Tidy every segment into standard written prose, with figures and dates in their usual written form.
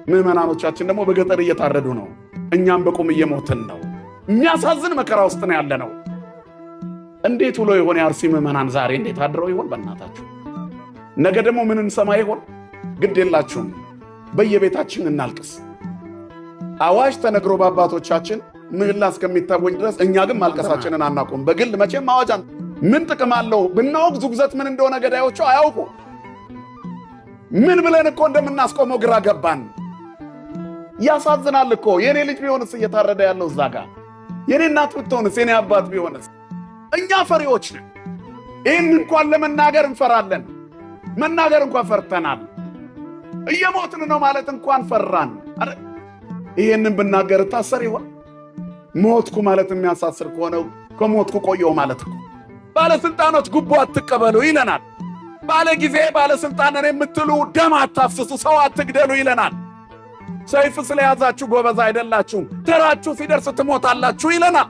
ምዕመናኖቻችን ደግሞ በገጠር እየታረዱ ነው። እኛም በቁም እየሞትን ነው። የሚያሳዝን መከራ ውስጥ ነው ያለ ነው። እንዴት ውሎ ይሆን የአርሲ ምዕመናን ዛሬ እንዴት አድረው ይሆን? በእናታችሁ ነገ ደግሞ ምን እንሰማ ይሆን? ግድ የላችሁም፣ በየቤታችን እናልቅስ። አዋጅ ተነግሮ በአባቶቻችን ምህላ እስከሚታወጅ ድረስ እኛ ግን ማልቀሳችንን አናቁም። በግል መቼም አዋጅ ምን ጥቅም አለው? ብናውቅ ዙግዘት ምን እንደሆነ ገዳዮቹ አያውቁ። ምን ብለን እኮ እንደምናስቆመው ግራ ገባን። ያሳዝናል እኮ። የኔ ልጅ ቢሆንስ እየታረደ ያለው እዛ ጋር፣ የኔ እናት ብትሆንስ፣ የኔ አባት ቢሆንስ? እኛ ፈሪዎች ነን። ይህን እንኳን ለመናገር እንፈራለን። መናገር እንኳን ፈርተናል። እየሞትን ነው ማለት እንኳን ፈራን። ይህንን ብናገር እታሰር ይሆን? ሞትኩ ማለት የሚያሳስር ከሆነ ከሞትኩ ቆየው ማለት እኮ። ባለስልጣኖች ጉቦ አትቀበሉ ይለናል። ባለ ጊዜ ባለስልጣንን የምትሉ ደም አታፍስሱ፣ ሰው አትግደሉ ይለናል። ሰይፍ ስለያዛችሁ ጎበዝ አይደላችሁም፣ ተራችሁ ሲደርስ ትሞታላችሁ ይለናል።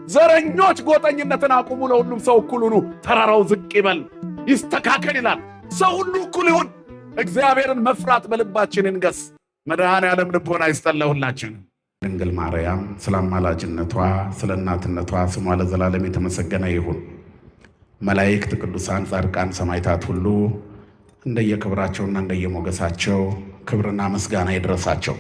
ዘረኞች ጎጠኝነትን አቁሙ፣ ለሁሉም ሰው እኩል ሁኑ፣ ተራራው ዝቅ ይበል ይስተካከል ይላል። ሰው ሁሉ እኩል ይሁን። እግዚአብሔርን መፍራት በልባችን እንገስ። መድኃኔዓለም ልቦና ይስጠን ለሁላችን። ድንግል ማርያም ስለ አማላጅነቷ ስለ እናትነቷ ስሟ ለዘላለም የተመሰገነ ይሁን። መላእክት፣ ቅዱሳን፣ ጻድቃን፣ ሰማዕታት ሁሉ እንደየክብራቸውና እንደየሞገሳቸው ክብርና ምስጋና ይድረሳቸው።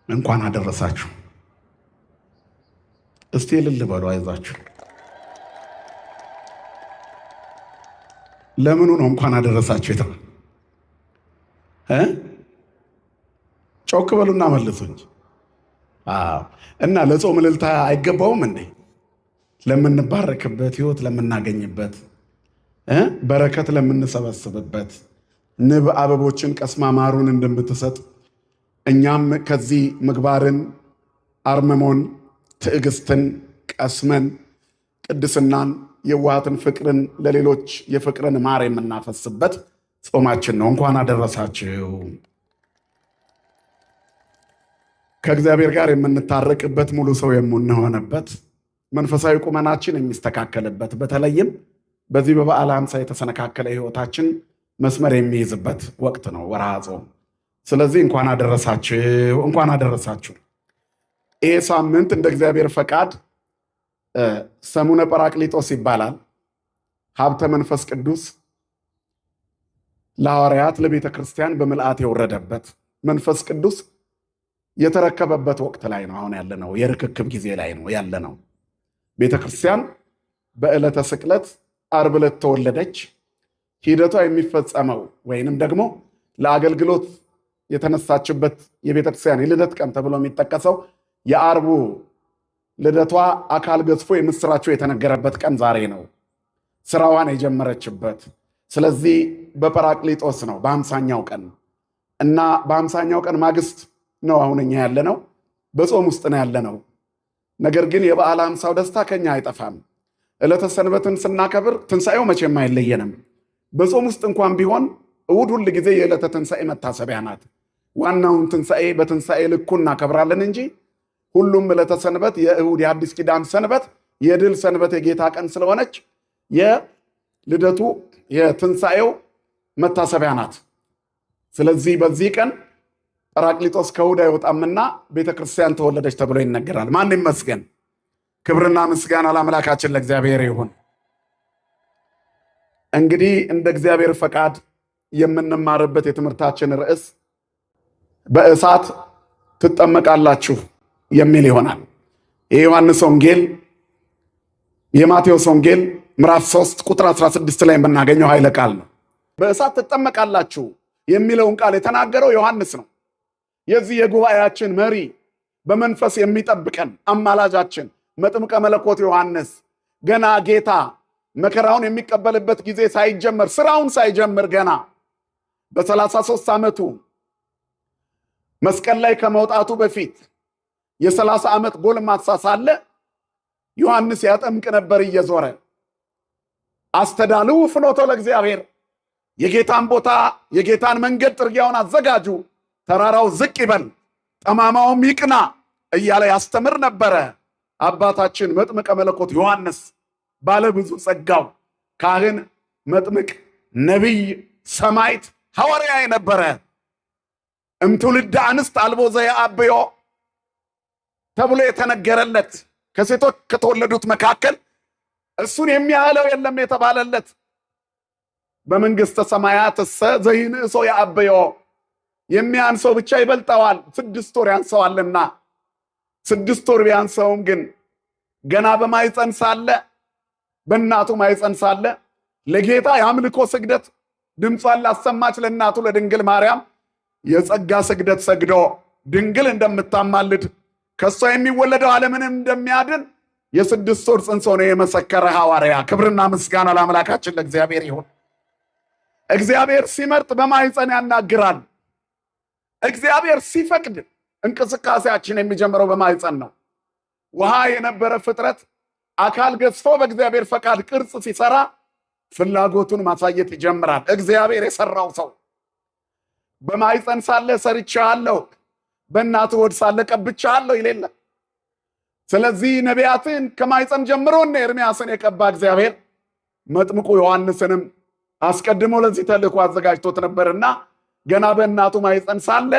እንኳን አደረሳችሁ። እስቲ እልል በሉ፣ አይዟችሁ። ለምኑ ነው እንኳን አደረሳችሁ የተባለ? ጮክ በሉና መልሱኝ። እና ለጾም እልልታ አይገባውም እንዴ? ለምንባረክበት ሕይወት ለምናገኝበት በረከት ለምንሰበስብበት ንብ አበቦችን ቀስማ ማሩን እንደምትሰጥ እኛም ከዚህ ምግባርን፣ አርምሞን፣ ትዕግስትን ቀስመን ቅድስናን፣ የዋሃትን፣ ፍቅርን ለሌሎች የፍቅርን ማር የምናፈስበት ጾማችን ነው። እንኳን አደረሳችሁ። ከእግዚአብሔር ጋር የምንታረቅበት፣ ሙሉ ሰው የምንሆንበት፣ መንፈሳዊ ቁመናችን የሚስተካከልበት፣ በተለይም በዚህ በበዓለ ሃምሳ የተሰነካከለ ሕይወታችን መስመር የሚይዝበት ወቅት ነው ወርሃ ጾም። ስለዚህ እንኳን አደረሳችሁ፣ እንኳን አደረሳችሁ። ይሄ ሳምንት እንደ እግዚአብሔር ፈቃድ ሰሙነ ጰራቅሊጦስ ይባላል። ሀብተ መንፈስ ቅዱስ ለሐዋርያት ለቤተ ክርስቲያን በምልአት የወረደበት መንፈስ ቅዱስ የተረከበበት ወቅት ላይ ነው አሁን ያለነው። የርክክብ ጊዜ ላይ ነው ያለነው። ቤተ ክርስቲያን በዕለተ ስቅለት ዓርብ ዕለት ተወለደች። ሂደቷ የሚፈጸመው ወይንም ደግሞ ለአገልግሎት የተነሳችበት የቤተ ክርስቲያን የልደት ቀን ተብሎ የሚጠቀሰው የዓርቡ ልደቷ አካል ገዝፎ የምስራቸው የተነገረበት ቀን ዛሬ ነው፣ ስራዋን የጀመረችበት። ስለዚህ በጰራቅሊጦስ ነው በ50ኛው ቀን እና በ50ኛው ቀን ማግስት ነው አሁን እኛ ያለነው። በጾም ውስጥ ነው ያለነው። ነገር ግን የበዓለ ሃምሳው ደስታ ከኛ አይጠፋም። ዕለተ ሰንበትን ስናከብር ትንሣኤው መቼም አይለየንም። በጾም ውስጥ እንኳን ቢሆን እሑድ ሁል ጊዜ የዕለተ ትንሣኤ መታሰቢያ ናት። ዋናውን ትንሣኤ በትንሣኤ ልኩ እናከብራለን እንጂ ሁሉም ዕለተ ሰንበት የእሑድ የአዲስ ኪዳን ሰንበት የድል ሰንበት የጌታ ቀን ስለሆነች የልደቱ የትንሣኤው መታሰቢያ ናት። ስለዚህ በዚህ ቀን ጰራቅሊጦስ ከይሁዳ አይወጣምና ቤተ ክርስቲያን ተወለደች ተብሎ ይነገራል። ማን ይመስገን? ክብርና ምስጋና ለአምላካችን ለእግዚአብሔር ይሁን። እንግዲህ እንደ እግዚአብሔር ፈቃድ የምንማርበት የትምህርታችን ርዕስ በእሳት ትጠመቃላችሁ የሚል ይሆናል። የዮሐንስ ወንጌል የማቴዎስ ወንጌል ምዕራፍ 3 ቁጥር 16 ላይ የምናገኘው ኃይለ ቃል ነው። በእሳት ትጠመቃላችሁ የሚለውን ቃል የተናገረው ዮሐንስ ነው። የዚህ የጉባኤያችን መሪ፣ በመንፈስ የሚጠብቀን አማላጃችን መጥምቀ መለኮት ዮሐንስ ገና ጌታ መከራውን የሚቀበልበት ጊዜ ሳይጀመር ስራውን ሳይጀምር ገና በ33 ዓመቱ መስቀል ላይ ከመውጣቱ በፊት የ30 ዓመት ጎልማሳ ሳለ ዮሐንስ ያጠምቅ ነበር እየዞረ። አስተዳልው ፍኖተ ለእግዚአብሔር፣ የጌታን ቦታ የጌታን መንገድ ጥርጊያውን አዘጋጁ፣ ተራራው ዝቅ ይበል ጠማማውም ይቅና እያለ ያስተምር ነበረ። አባታችን መጥምቀ መለኮት ዮሐንስ ባለ ብዙ ጸጋው ካህን፣ መጥምቅ፣ ነቢይ፣ ሰማዕት፣ ሐዋርያ የነበረ እምትውልደ አንስት አልቦ ዘየአብዮ ተብሎ የተነገረለት ከሴቶች ከተወለዱት መካከል እሱን የሚያህለው የለም የተባለለት በመንግሥተ ሰማያት ዘይንእሶ የአብዮ የሚያንሰው ብቻ ይበልጠዋል፣ 6 ወር ያንሰዋልና። 6 ወር ቢያንሰውም ግን ገና በማይፀን ሳለ በእናቱ ማይፀን ሳለ ለጌታ የአምልኮ ስግደት ድምጿን ላሰማች ለእናቱ ለድንግል ማርያም የጸጋ ስግደት ሰግዶ ድንግል እንደምታማልድ ከሷ የሚወለደው ዓለምን እንደሚያድን የ6 ወር ጽንስ ሆኖ የመሰከረ ሐዋርያ። ክብርና ምስጋና ለአምላካችን ለእግዚአብሔር ይሁን። እግዚአብሔር ሲመርጥ በማይፀን ያናግራል። እግዚአብሔር ሲፈቅድ እንቅስቃሴያችን የሚጀምረው በማይፀን ነው። ውሃ የነበረ ፍጥረት አካል ገዝፎ በእግዚአብሔር ፈቃድ ቅርጽ ሲሰራ ፍላጎቱን ማሳየት ይጀምራል። እግዚአብሔር የሰራው ሰው በማይፀን ሳለ ሰርቻለሁ፣ በእናቱ ሆድ ሳለ ቀብቻለሁ ይሌለ። ስለዚህ ነቢያትን ከማይፀን ጀምሮ እነ ኤርምያስን የቀባ እግዚአብሔር መጥምቁ ዮሐንስንም አስቀድሞ ለዚህ ተልእኮ አዘጋጅቶት ነበርና ገና በእናቱ ማይፀን ሳለ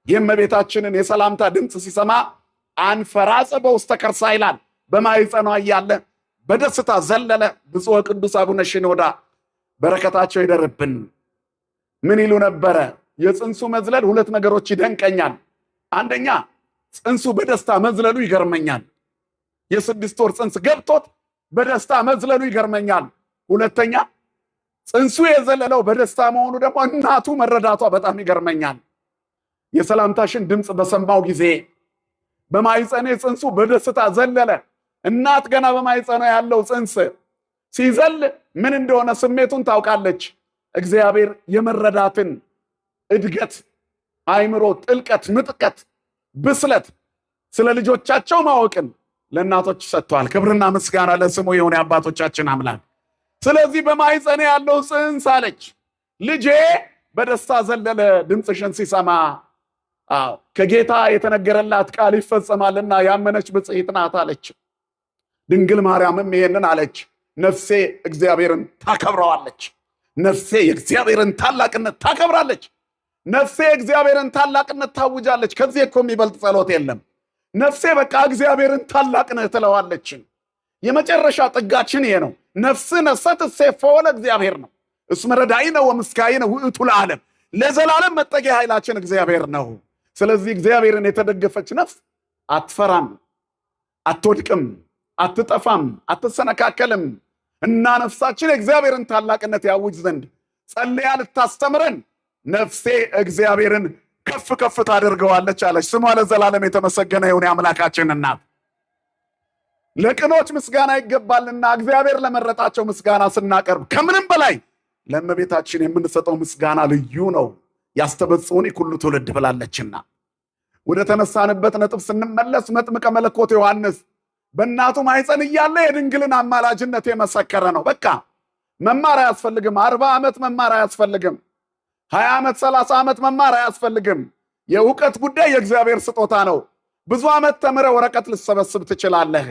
የእመቤታችንን የሰላምታ ድምፅ ሲሰማ አንፈራጸ በውስተ ከርሳ ይላል። በማይፀኗ እያለ በደስታ ዘለለ። ብፁዕ ቅዱስ አቡነ ሽኖዳ በረከታቸው ይደርብን። ምን ይሉ ነበረ? የፅንሱ መዝለል 2 ነገሮች ይደንቀኛል። አንደኛ ፅንሱ በደስታ መዝለሉ ይገርመኛል። የ6 ወር ፅንስ ገብቶት በደስታ መዝለሉ ይገርመኛል። ሁለተኛ ፅንሱ የዘለለው በደስታ መሆኑ ደግሞ እናቱ መረዳቷ በጣም ይገርመኛል። የሰላምታሽን ድምፅ በሰማው ጊዜ በማይፀኔ ፅንሱ በደስታ ዘለለ። እናት ገና በማይፀኗ ያለው ፅንስ ሲዘል ምን እንደሆነ ስሜቱን ታውቃለች። እግዚአብሔር የመረዳትን እድገት፣ አይምሮ፣ ጥልቀት፣ ምጥቀት፣ ብስለት ስለ ልጆቻቸው ማወቅን ለእናቶች ሰጥቷል። ክብርና ምስጋና ለስሙ ይሁን የአባቶቻችን አምላክ። ስለዚህ በማይፀኔ ያለው ፅንስ አለች ልጄ በደስታ ዘለለ ድምፅሽን ሲሰማ። ከጌታ የተነገረላት ቃል ይፈጸማልና ያመነች ብፅዕት ናት አለች። ድንግል ማርያምም ይሄንን አለች፣ ነፍሴ እግዚአብሔርን ታከብረዋለች። ነፍሴ የእግዚአብሔርን ታላቅነት ታከብራለች። ነፍሴ እግዚአብሔርን ታላቅነት ታውጃለች። ከዚህ እኮ የሚበልጥ ጸሎት የለም። ነፍሴ በቃ እግዚአብሔርን ታላቅ ነህ ትለዋለች። የመጨረሻ ጥጋችን ይሄ ነው። ነፍስ ነሰት እሴፎ ለእግዚአብሔር ነው። እስመ ረዳኢነ ወምስካኢነ ውእቱ ለዓለም፣ ለዘላለም መጠጊያ ኃይላችን እግዚአብሔር ነው። ስለዚህ እግዚአብሔርን የተደገፈች ነፍስ አትፈራም፣ አትወድቅም፣ አትጠፋም፣ አትሰነካከልም። እና ነፍሳችን የእግዚአብሔርን ታላቅነት ያውጅ ዘንድ ጸልያ ልታስተምረን ነፍሴ እግዚአብሔርን ከፍ ከፍ ታደርገዋለች አለች። ስሟ ለዘላለም የተመሰገነ ይሁን የአምላካችን እናት። ለቅኖች ምስጋና ይገባልና እግዚአብሔር ለመረጣቸው ምስጋና ስናቀርብ ከምንም በላይ ለእመቤታችን የምንሰጠው ምስጋና ልዩ ነው። ያስተበጽሑኒ ኩሉ ትውልድ ብላለችና። ወደ ተነሳንበት ነጥብ ስንመለስ መጥምቀ መለኮት ዮሐንስ በእናቱ ማኅፀን እያለ የድንግልን አማላጅነት የመሰከረ ነው። በቃ መማር አያስፈልግም። 40 ዓመት መማር አያስፈልግም። 20 ዓመት 30 ዓመት መማር አያስፈልግም። የእውቀት ጉዳይ የእግዚአብሔር ስጦታ ነው። ብዙ ዓመት ተምረ ወረቀት ልሰበስብ ትችላለህ።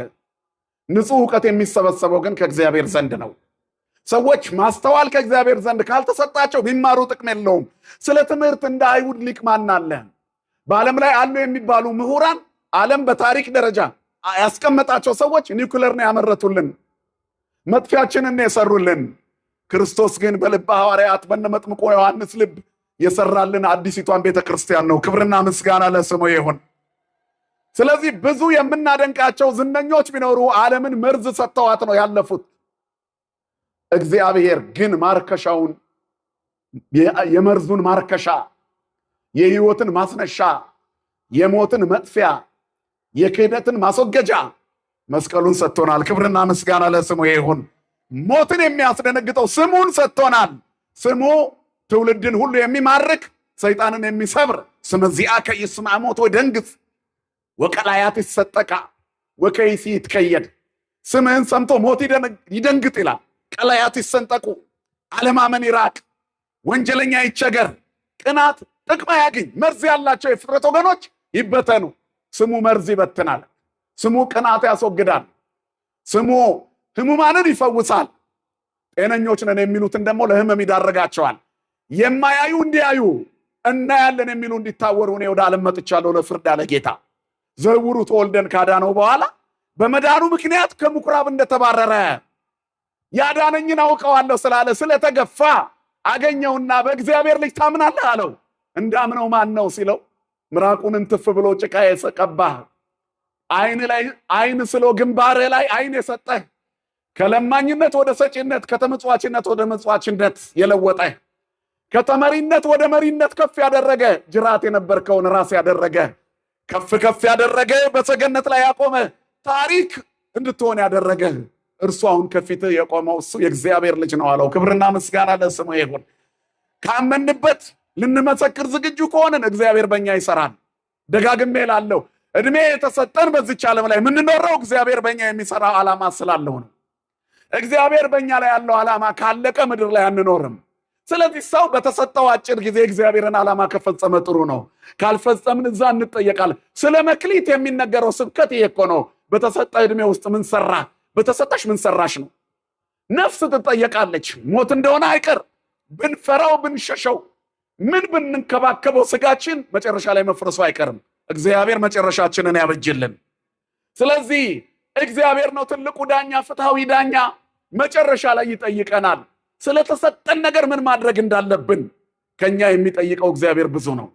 ንጹሕ እውቀት የሚሰበሰበው ግን ከእግዚአብሔር ዘንድ ነው። ሰዎች ማስተዋል ከእግዚአብሔር ዘንድ ካልተሰጣቸው ቢማሩ ጥቅም የለውም። ስለ ትምህርት እንደ አይሁድ ሊቅ ማን አለ? በዓለም ላይ አሉ የሚባሉ ምሁራን ዓለም በታሪክ ደረጃ ያስቀመጣቸው ሰዎች ኒውክለር ነው ያመረቱልን፣ መጥፊያችንን የሰሩልን። ክርስቶስ ግን በልበ ሐዋርያት በነ መጥምቁ ዮሐንስ ልብ የሰራልን አዲሲቷን ቤተክርስቲያን ነው። ክብርና ምስጋና ለስሙ ይሁን። ስለዚህ ብዙ የምናደንቃቸው ዝነኞች ቢኖሩ ዓለምን መርዝ ሰጥተዋት ነው ያለፉት። እግዚአብሔር ግን ማርከሻውን፣ የመርዙን ማርከሻ፣ የሕይወትን ማስነሻ፣ የሞትን መጥፊያ፣ የክህደትን ማስወገጃ መስቀሉን ሰጥቶናል። ክብርና ምስጋና ለስሙ ይሁን። ሞትን የሚያስደነግጠው ስሙን ሰጥቶናል። ስሙ ትውልድን ሁሉ የሚማርክ ሰይጣንን የሚሰብር ስመ ዚአከ ይስምዐ ሞት ወይደንግጽ ወቀላያት ይሰጠቃ ወከይሲ ይትከየድ። ስምህን ሰምቶ ሞት ይደንግጥ ይላል። ቀላያት ይሰንጠቁ፣ አለማመን ይራቅ፣ ወንጀለኛ ይቸገር፣ ቅናት ጥቅም ያግኝ። መርዝ ያላቸው የፍጥረት ወገኖች ይበተኑ። ስሙ መርዝ ይበትናል። ስሙ ቅናት ያስወግዳል። ስሙ ሕሙማንን ይፈውሳል። ጤነኞች ነን የሚሉትን ደግሞ ለህመም ይዳረጋቸዋል። የማያዩ እንዲያዩ እናያለን የሚሉ እንዲታወሩ እኔ ወደ ዓለም መጥቻለሁ ለፍርድ አለ ጌታ። ዘውሩ ተወልደን ካዳነው በኋላ በመዳኑ ምክንያት ከምኩራብ እንደተባረረ ያዳነኝን አውቀዋለሁ ስላለ ስለተገፋ አገኘውና በእግዚአብሔር ልጅ ታምናለህ አለው። እንዳምነው ማን ነው ሲለው ምራቁን እንትፍ ብሎ ጭቃ የቀባህ አይን ላይ አይን ስሎ ግንባር ላይ አይን የሰጠህ ከለማኝነት ወደ ሰጪነት ከተመጽዋችነት ወደ መጽዋችነት የለወጠ ከተመሪነት ወደ መሪነት ከፍ ያደረገ ጅራት የነበርከውን ራስ ያደረገ ከፍ ከፍ ያደረገ በሰገነት ላይ ያቆመ ታሪክ እንድትሆን ያደረገ እርሱ አሁን ከፊት የቆመው እሱ የእግዚአብሔር ልጅ ነው አለው። ክብርና ምስጋና ለስሙ ይሁን። ካመንበት ልንመሰክር ዝግጁ ከሆነን እግዚአብሔር በእኛ ይሰራል። ደጋግሜ እላለሁ እድሜ የተሰጠን በዚች ዓለም ላይ የምንኖረው እግዚአብሔር በእኛ የሚሰራው ዓላማ ስላለው ነው። እግዚአብሔር በእኛ ላይ ያለው ዓላማ ካለቀ ምድር ላይ አንኖርም። ስለዚህ ሰው በተሰጠው አጭር ጊዜ እግዚአብሔርን ዓላማ ከፈጸመ ጥሩ ነው። ካልፈጸምን እዛ እንጠየቃለን። ስለ መክሊት የሚነገረው ስብከት ይሄ እኮ ነው። በተሰጠ እድሜ ውስጥ ምን ሰራ፣ በተሰጠሽ ምን ሰራሽ ነው። ነፍስ ትጠየቃለች። ሞት እንደሆነ አይቀር ብንፈራው ብንሸሸው ምን ብንንከባከበው ስጋችን መጨረሻ ላይ መፍረሱ አይቀርም። እግዚአብሔር መጨረሻችንን ያበጅልን። ስለዚህ እግዚአብሔር ነው ትልቁ ዳኛ፣ ፍትሃዊ ዳኛ። መጨረሻ ላይ ይጠይቀናል ስለተሰጠን ነገር ምን ማድረግ እንዳለብን። ከኛ የሚጠይቀው እግዚአብሔር ብዙ ነው።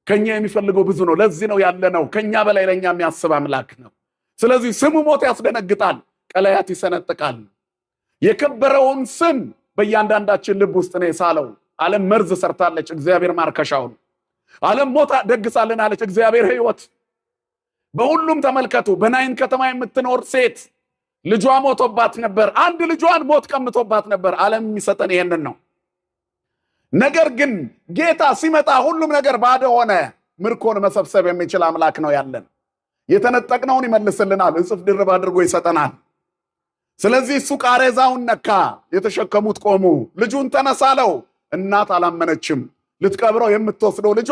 ከኛ የሚፈልገው ብዙ ነው። ለዚህ ነው ያለነው። ከኛ በላይ ለኛ የሚያስብ አምላክ ነው። ስለዚህ ስሙ ሞት ያስደነግጣል፣ ቀላያት ይሰነጥቃል። የከበረውን ስም በእያንዳንዳችን ልብ ውስጥ ነው የሳለው። ዓለም መርዝ ሰርታለች፣ እግዚአብሔር ማርከሻውን። ዓለም ሞት ደግሳልናለች፣ እግዚአብሔር ሕይወት። በሁሉም ተመልከቱ። በናይን ከተማ የምትኖር ሴት ልጇ ሞቶባት ነበር። አንድ ልጇን ሞት ቀምቶባት ነበር። ዓለም የሚሰጠን ይሄንን ነው። ነገር ግን ጌታ ሲመጣ ሁሉም ነገር ባዶ ሆነ። ምርኮን መሰብሰብ የሚችል አምላክ ነው ያለን። የተነጠቅነውን ይመልስልናል፣ እጥፍ ድርብ አድርጎ ይሰጠናል። ስለዚህ እሱ ቃሬዛውን ነካ፣ የተሸከሙት ቆሙ። ልጁን ተነሳለው። እናት አላመነችም። ልትቀብረው የምትወስደው ልጇ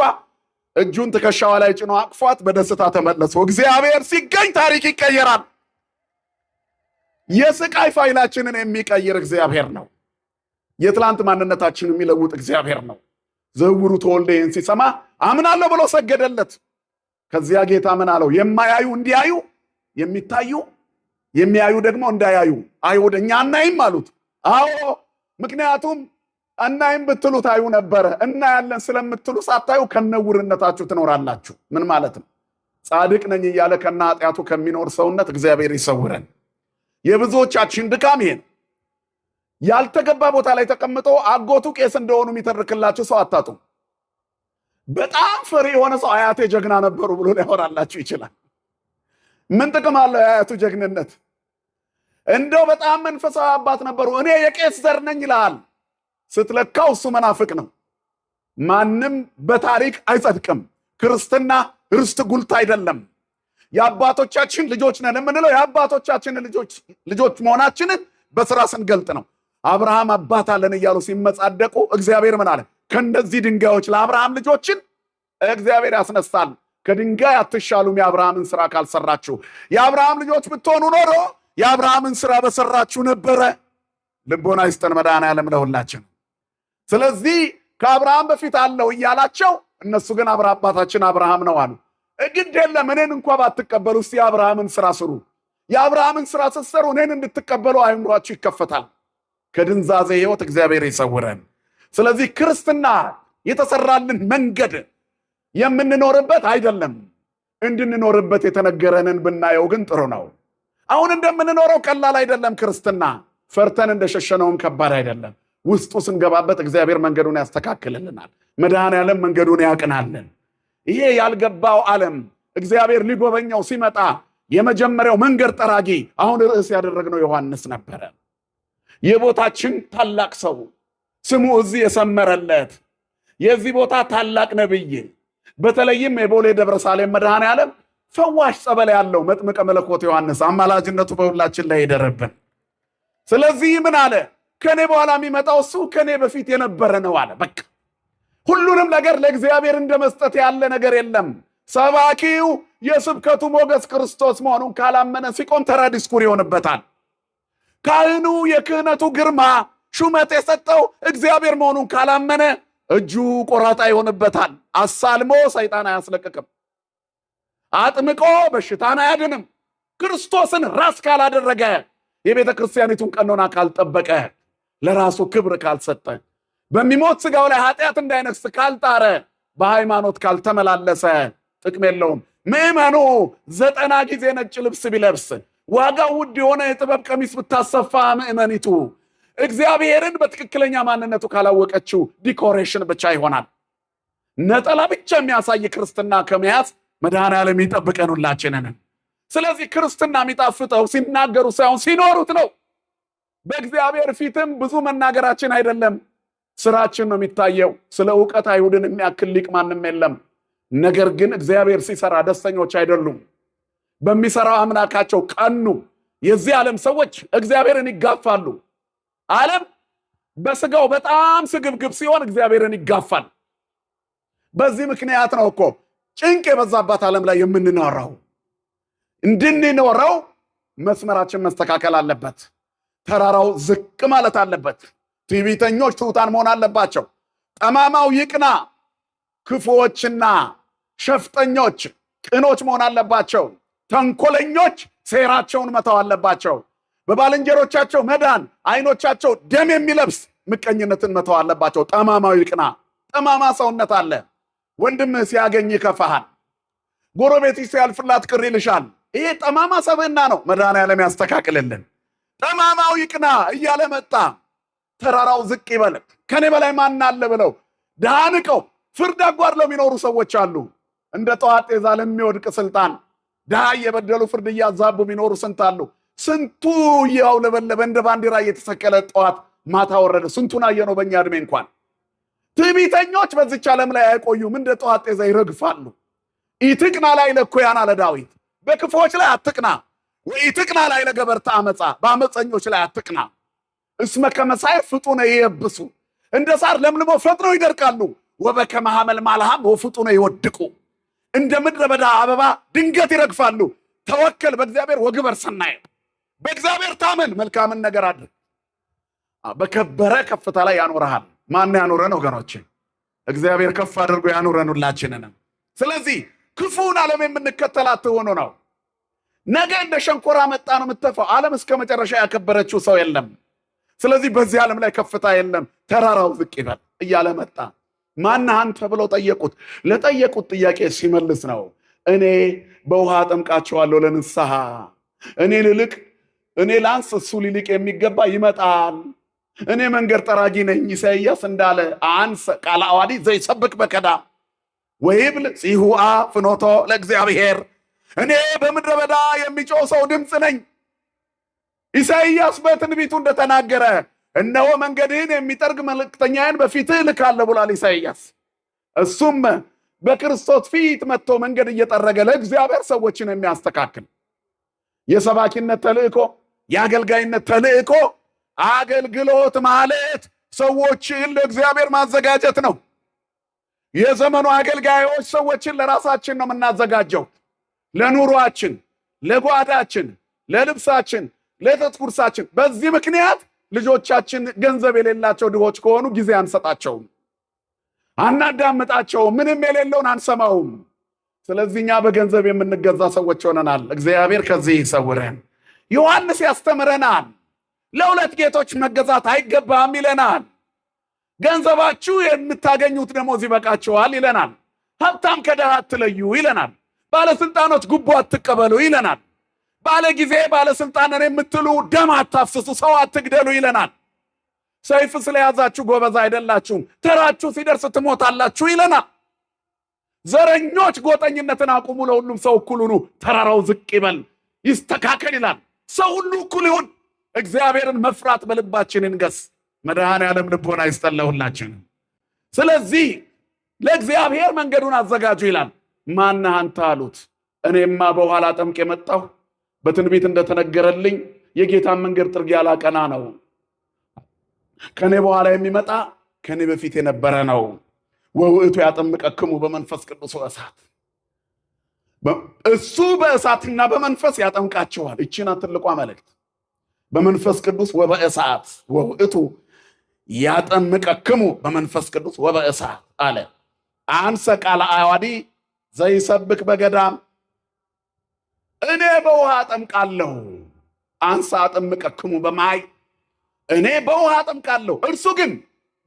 እጁን ትከሻዋ ላይ ጭኖ አቅፏት በደስታ ተመለሱ። እግዚአብሔር ሲገኝ ታሪክ ይቀየራል። የስቃይ ፋይላችንን የሚቀይር እግዚአብሔር ነው። የትላንት ማንነታችንን የሚለውጥ እግዚአብሔር ነው። ዘውሩ ተወልደ ይህን ሲሰማ አምናለሁ ብሎ ሰገደለት። ከዚያ ጌታ ምን አለው? የማያዩ እንዲያዩ፣ የሚታዩ የሚያዩ ደግሞ እንዳያዩ። አይሁድ እኛ አናይም አሉት። አዎ ምክንያቱም እናይም ብትሉ ታዩ ነበረ። እናያለን ስለምትሉ ሳታዩ ከነውርነታችሁ ትኖራላችሁ። ምን ማለት ነው? ጻድቅ ነኝ እያለ ከነ ኃጢአቱ ከሚኖር ሰውነት እግዚአብሔር ይሰውረን። የብዙዎቻችን ድካም ይሄ ነው። ያልተገባ ቦታ ላይ ተቀምጦ አጎቱ ቄስ እንደሆኑ የሚተርክላችሁ ሰው አታጡም። በጣም ፍሪ የሆነ ሰው አያቴ ጀግና ነበሩ ብሎ ሊያወራላችሁ ይችላል። ምን ጥቅም አለው የአያቱ ጀግንነት? እንደው በጣም መንፈሳዊ አባት ነበሩ፣ እኔ የቄስ ዘር ነኝ ይላል። ስትለካው እሱ መናፍቅ ነው። ማንም በታሪክ አይጸድቅም። ክርስትና ርስት ጉልት አይደለም። የአባቶቻችን ልጆች ነን የምንለው የአባቶቻችን ልጆች መሆናችንን በስራ ስንገልጥ ነው። አብርሃም አባት አለን እያሉ ሲመጻደቁ እግዚአብሔር ምን አለ? ከእነዚህ ድንጋዮች ለአብርሃም ልጆችን እግዚአብሔር ያስነሳል። ከድንጋይ አትሻሉም የአብርሃምን ስራ ካልሰራችሁ። የአብርሃም ልጆች ብትሆኑ ኖሮ የአብርሃምን ስራ በሰራችሁ ነበረ። ልቦና ይስጠን መድኃኔዓለም ለሁላችን። ስለዚህ ከአብርሃም በፊት አለው እያላቸው እነሱ ግን አባታችን አብርሃም ነው አሉ። ግድ የለም እኔን እንኳ ባትቀበሉ እስቲ የአብርሃምን ስራ ስሩ። የአብርሃምን ስራ ስትሰሩ እኔን እንድትቀበሉ አይምሯችሁ ይከፈታል። ከድንዛዜ ህይወት እግዚአብሔር ይሰውረን። ስለዚህ ክርስትና የተሰራልን መንገድ የምንኖርበት አይደለም። እንድንኖርበት የተነገረንን ብናየው ግን ጥሩ ነው። አሁን እንደምንኖረው ቀላል አይደለም ክርስትና። ፈርተን እንደሸሸነውም ከባድ አይደለም። ውስጡ ስንገባበት እግዚአብሔር መንገዱን ያስተካክልልናል። መድኃኔዓለም መንገዱን ያቅናልን። ይሄ ያልገባው ዓለም እግዚአብሔር ሊጎበኘው ሲመጣ የመጀመሪያው መንገድ ጠራጊ አሁን ርዕስ ያደረግነው ዮሐንስ ነበረ። የቦታችን ታላቅ ሰው ስሙ እዚህ የሰመረለት የዚህ ቦታ ታላቅ ነብይ፣ በተለይም የቦሌ ደብረ ሳሌም መድኃኔዓለም ፈዋሽ ጸበል ያለው መጥምቀ መለኮት ዮሐንስ አማላጅነቱ በሁላችን ላይ ይደረብን። ስለዚህ ምን አለ? ከኔ በኋላ የሚመጣው እሱ ከኔ በፊት የነበረ ነው አለ። በቃ ሁሉንም ነገር ለእግዚአብሔር እንደመስጠት ያለ ነገር የለም። ሰባኪው የስብከቱ ሞገስ ክርስቶስ መሆኑን ካላመነ ሲቆም ተራ ዲስኩር ይሆንበታል። ካህኑ የክህነቱ ግርማ ሹመት የሰጠው እግዚአብሔር መሆኑን ካላመነ እጁ ቆራጣ ይሆንበታል። አሳልሞ ሰይጣን አያስለቅቅም። አጥምቆ በሽታን አያድንም። ክርስቶስን ራስ ካላደረገ፣ የቤተ ክርስቲያኒቱን ቀኖና ካልጠበቀ፣ ለራሱ ክብር ካልሰጠ፣ በሚሞት ስጋው ላይ ኃጢአት እንዳይነግስ ካልጣረ፣ በሃይማኖት ካልተመላለሰ ጥቅም የለውም። ምዕመኑ 90 ጊዜ ነጭ ልብስ ቢለብስ፣ ዋጋው ውድ የሆነ የጥበብ ቀሚስ ብታሰፋ፣ ምዕመኒቱ እግዚአብሔርን በትክክለኛ ማንነቱ ካላወቀችው ዲኮሬሽን ብቻ ይሆናል። ነጠላ ብቻ የሚያሳይ ክርስትና ከመያዝ መድኃኔዓለም ይጠብቀን ሁላችንን። ስለዚህ ክርስትና የሚጣፍጠው ሲናገሩ ሳይሆን ሲኖሩት ነው። በእግዚአብሔር ፊትም ብዙ መናገራችን አይደለም፣ ስራችን ነው የሚታየው። ስለ ዕውቀት አይሁድን የሚያክል ሊቅ ማንም የለም። ነገር ግን እግዚአብሔር ሲሰራ ደስተኞች አይደሉም። በሚሰራው አምላካቸው ቀኑ። የዚህ ዓለም ሰዎች እግዚአብሔርን ይጋፋሉ። ዓለም በስጋው በጣም ስግብግብ ሲሆን እግዚአብሔርን ይጋፋል። በዚህ ምክንያት ነው እኮ ጭንቅ የበዛባት ዓለም ላይ የምንኖረው። እንድንኖረው መስመራችን መስተካከል አለበት። ተራራው ዝቅ ማለት አለበት። ትዕቢተኞች ትሑታን መሆን አለባቸው። ጠማማው ይቅና፣ ክፉዎችና ሸፍጠኞች ቅኖች መሆን አለባቸው። ተንኮለኞች ሴራቸውን መተው አለባቸው። በባልንጀሮቻቸው መዳን አይኖቻቸው ደም የሚለብስ ምቀኝነትን መተው አለባቸው። ጠማማው ይቅና። ጠማማ ሰውነት አለ። ወንድምህ ሲያገኝ ይከፋሃል። ጎረቤትህ ሲያልፍላት ቅር ይልሻል። ይሄ ጠማማ ሰብዕና ነው። መድኃኔዓለም ያስተካክልልን። ጠማማው ይቅና እያለ መጣ። ተራራው ዝቅ ይበል። ከኔ በላይ ማን አለ ብለው ድሃ ንቀው ፍርድ አጓድለው የሚኖሩ ሰዎች አሉ። እንደ ጠዋት ጤዛ ለሚወድቅ ስልጣን ድሃ እየበደሉ ፍርድ እያዛቡ የሚኖሩ ስንት አሉ። ስንቱ እያውለበለበ እንደ ባንዲራ እየተሰቀለ ጠዋት ማታ ወረደ። ስንቱን አየነው በእኛ ዕድሜ እንኳን። ትዕቢተኞች በዚች ዓለም ላይ አይቆዩም፣ እንደ ጠዋት ጤዛ ይረግፋሉ። ኢትቅና ላይ ለኩያን አለ ዳዊት። በክፉዎች ላይ አትቅና፣ ወኢትቅና ላይ ለገበርተ አመፃ፣ በአመፀኞች ላይ አትቅና። እስመ ከመሳይ ፍጡነ ይየብሱ፣ እንደ ሳር ለምልሞ ፈጥነው ይደርቃሉ። ወበከመ ሐመልማለ ሐም ወፍጡነ ይወድቁ፣ እንደ ምድረ በዳ አበባ ድንገት ይረግፋሉ። ተወከል በእግዚአብሔር ወግበር ሰናየ፣ በእግዚአብሔር ታመን መልካምን ነገር አድርግ፣ በከበረ ከፍታ ላይ ያኖርሃል። ማን ያኖረን ወገኖች? እግዚአብሔር ከፍ አድርጎ ያኖረን ሁላችንንም። ስለዚህ ክፉን ዓለም የምንከተል አትሆኑ ነው። ነገ እንደ ሸንኮራ መጣ ነው የምትተፋው። ዓለም እስከ መጨረሻ ያከበረችው ሰው የለም። ስለዚህ በዚህ ዓለም ላይ ከፍታ የለም። ተራራው ዝቅ ይበል እያለ መጣ። ማነህ አንተ ብለው ጠየቁት። ለጠየቁት ጥያቄ ሲመልስ ነው እኔ በውሃ አጠምቃቸዋለሁ ለንስሐ፣ እኔ ልልቅ፣ እኔ ላንስ፣ እሱ ሊልቅ የሚገባ ይመጣል፣ እኔ መንገድ ጠራጊ ነኝ። ኢሳይያስ እንዳለ አንሰ ቃለ አዋዲ ዘይሰብክ በከዳ ወይብል ጽሁአ ፍኖቶ ለእግዚአብሔር፣ እኔ በምድረ በዳ የሚጮህ ሰው ድምፅ ነኝ። ኢሳይያስ በትንቢቱ እንደተናገረ እነሆ መንገድህን የሚጠርግ መልእክተኛዬን በፊትህ እልካለሁ ብሏል ኢሳይያስ። እሱም በክርስቶስ ፊት መጥቶ መንገድ እየጠረገ ለእግዚአብሔር ሰዎችን የሚያስተካክል የሰባኪነት ተልእኮ፣ የአገልጋይነት ተልእኮ፣ አገልግሎት ማለት ሰዎችን ለእግዚአብሔር ማዘጋጀት ነው። የዘመኑ አገልጋዮች ሰዎችን ለራሳችን ነው የምናዘጋጀው፣ ለኑሯችን፣ ለጓዳችን፣ ለልብሳችን፣ ለተጥቁርሳችን። በዚህ ምክንያት ልጆቻችን ገንዘብ የሌላቸው ድሆች ከሆኑ ጊዜ አንሰጣቸውም፣ አናዳምጣቸውም፣ ምንም የሌለውን አንሰማውም። ስለዚህ እኛ በገንዘብ የምንገዛ ሰዎች ሆነናል። እግዚአብሔር ከዚህ ይሰውረን። ዮሐንስ ያስተምረናል። ለሁለት ጌቶች መገዛት አይገባም ይለናል። ገንዘባችሁ የምታገኙት ደሞዝ ይበቃችኋል ይለናል። ሀብታም ከድሃ አትለዩ ይለናል። ባለስልጣኖች ጉቦ አትቀበሉ ይለናል። ባለ ጊዜ ባለስልጣንን የምትሉ ደም አታፍስሱ፣ ሰው አትግደሉ ይለናል። ሰይፍ ስለያዛችሁ ጎበዝ አይደላችሁም፣ ተራችሁ ሲደርስ ትሞታላችሁ ይለናል። ዘረኞች ጎጠኝነትን አቁሙ፣ ለሁሉም ሰው እኩል ሁኑ፣ ተራራው ዝቅ ይበል ይስተካከል ይላል። ሰው ሁሉ እኩል ይሁን። እግዚአብሔርን መፍራት በልባችን ይንገስ። መድኃኔዓለም ልቦና ይስጠን ለሁላችን። ስለዚህ ለእግዚአብሔር መንገዱን አዘጋጁ ይላል። ማነህ አንተ አሉት። እኔማ በውሃ ላጠምቅ የመጣሁ በትንቢት እንደተነገረልኝ የጌታን መንገድ ጥርጊያ ላቀና ነው። ከኔ በኋላ የሚመጣ ከኔ በፊት የነበረ ነው። ወውእቱ ያጠምቀክሙ በመንፈስ ቅዱስ ወእሳት፣ እሱ በእሳትና በመንፈስ ያጠምቃችኋል። ይቺ ናት ትልቋ መልእክት። በመንፈስ ቅዱስ ወበእሳት ወውእቱ ያጠምቀክሙ በመንፈስ ቅዱስ ወበእሳት አለ። አንሰ ቃለ አዋዲ ዘይሰብክ በገዳም እኔ በውሃ አጠምቃለሁ። አንሰ አጠምቀክሙ በማይ እኔ በውሃ አጠምቃለሁ፣ እርሱ ግን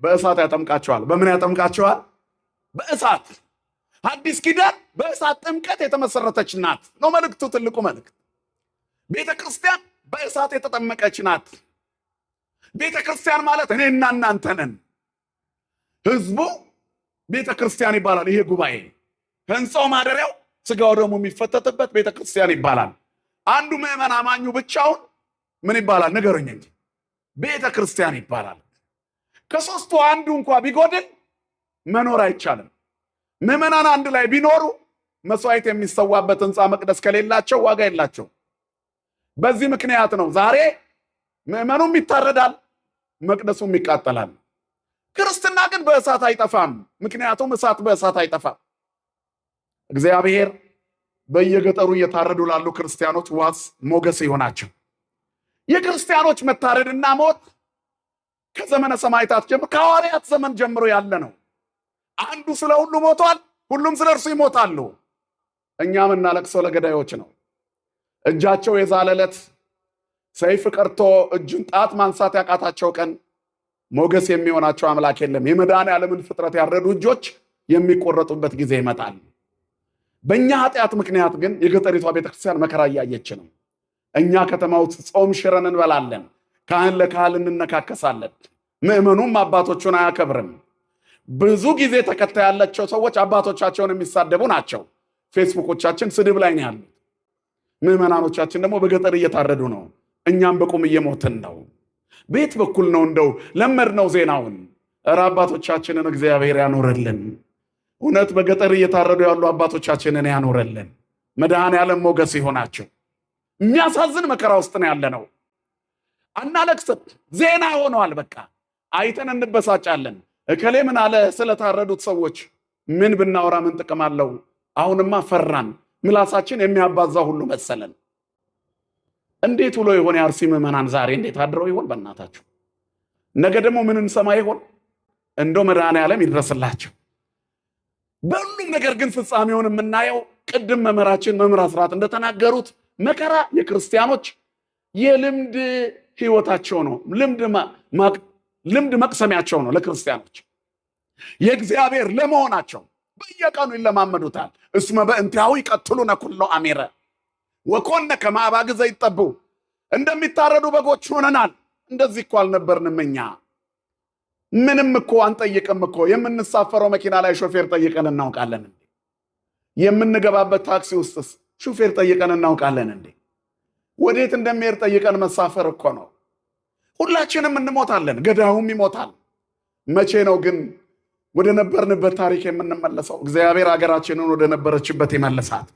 በእሳት ያጠምቃቸዋል። በምን ያጠምቃቸዋል? በእሳት። አዲስ ኪዳን በእሳት ጥምቀት የተመሰረተች ናት ነው መልእክቱ። ትልቁ መልእክት ቤተ ክርስቲያን በእሳት የተጠመቀች ናት። ቤተ ክርስቲያን ማለት እኔና እናንተ ነን። ህዝቡ ቤተ ክርስቲያን ይባላል። ይሄ ጉባኤ ህንፃው ማደሪያው ስጋው ደግሞ የሚፈተትበት ቤተ ክርስቲያን ይባላል። አንዱ ምዕመን አማኙ ብቻውን ምን ይባላል? ንገሩኝ እንጂ ቤተ ክርስቲያን ይባላል። ከሶስቱ አንዱ እንኳ ቢጎድል መኖር አይቻልም። ምዕመናን አንድ ላይ ቢኖሩ መስዋዕት የሚሰዋበት ህንፃ መቅደስ ከሌላቸው ዋጋ የላቸው። በዚህ ምክንያት ነው ዛሬ ምዕመኑም ይታረዳል፣ መቅደሱም ይቃጠላል። ክርስትና ግን በእሳት አይጠፋም። ምክንያቱም እሳት በእሳት አይጠፋም። እግዚአብሔር በየገጠሩ እየታረዱ ላሉ ክርስቲያኖች ዋስ ሞገስ ይሆናቸው። የክርስቲያኖች መታረድና ሞት ከዘመነ ሰማዕታት ጀምሮ ከሐዋርያት ዘመን ጀምሮ ያለ ነው። አንዱ ስለ ሁሉ ሞቷል፣ ሁሉም ስለ እርሱ ይሞታሉ። እኛ የምናለቅሰው ለገዳዮች ነው። እጃቸው የዛለለት ሰይፍ ቀርቶ እጁን ጣት ማንሳት ያቃታቸው ቀን ሞገስ የሚሆናቸው አምላክ የለም። የመድኃኔዓለምን ፍጥረት ያረዱ እጆች የሚቆረጡበት ጊዜ ይመጣል። በእኛ ኃጢአት ምክንያት ግን የገጠሪቷ ቤተክርስቲያን መከራ እያየች ነው። እኛ ከተማ ውስጥ ጾም ሽረን እንበላለን፣ ካህን ለካህን እንነካከሳለን። ምዕመኑም አባቶቹን አያከብርም። ብዙ ጊዜ ተከታይ ያላቸው ሰዎች አባቶቻቸውን የሚሳደቡ ናቸው። ፌስቡኮቻችን ስድብ ላይ ነው ያሉት። ምዕመናኖቻችን ደግሞ በገጠር እየታረዱ ነው። እኛም በቁም እየሞትን ነው። ቤት በኩል ነው እንደው ለመድነው ዜናውን። እረ አባቶቻችንን እግዚአብሔር ያኖረልን። እውነት በገጠር እየታረዱ ያሉ አባቶቻችንን ያኖረልን። መድኃኔዓለም ሞገስ ይሆናቸው። የሚያሳዝን መከራ ውስጥ ነው ያለ ነው። አናለቅስም። ዜና ሆነዋል። በቃ አይተን እንበሳጫለን። እከሌ ምን አለ ስለታረዱት ሰዎች ምን ብናወራ ምን ጥቅም አለው? አሁንማ ፈራን። ምላሳችን የሚያባዛ ሁሉ መሰለን። እንዴት ውሎ ይሆን የአርሲ ምዕመናን ዛሬ እንዴት አድረው ይሆን? በእናታችሁ ነገ ደግሞ ምን እንሰማ ይሆን? እንደው መድኃኔዓለም ይድረስላቸው። በሁሉም ነገር ግን ፍጻሜውን የምናየው ቅድም መምህራችን መምህር አስራት እንደተናገሩት መከራ የክርስቲያኖች የልምድ ህይወታቸው ነው። ልምድ መቅሰሚያቸው ነው። ለክርስቲያኖች የእግዚአብሔር ለመሆናቸው በየቀኑ ይለማመዱታል። እስመ በእንቲአሁ ይቀትሉነ ኩሎ አሜረ ወኮነ ከመ አባግ ዘይጠቡ። እንደሚታረዱ በጎች ሆነናል። እንደዚህ እኮ አልነበርንም እኛ። ምንም እኮ አንጠይቅም እኮ። የምንሳፈረው መኪና ላይ ሾፌር ጠይቀን እናውቃለን እንዴ? የምንገባበት ታክሲ ውስጥስ ሾፌር ጠይቀን እናውቃለን እንዴ? ወዴት እንደሚሄድ ጠይቀን መሳፈር እኮ ነው። ሁላችንም እንሞታለን፣ ገዳዩም ይሞታል። መቼ ነው ግን ወደ ነበርንበት ታሪክ የምንመለሰው? እግዚአብሔር ሀገራችንን ወደ ነበረችበት ይመልሳት።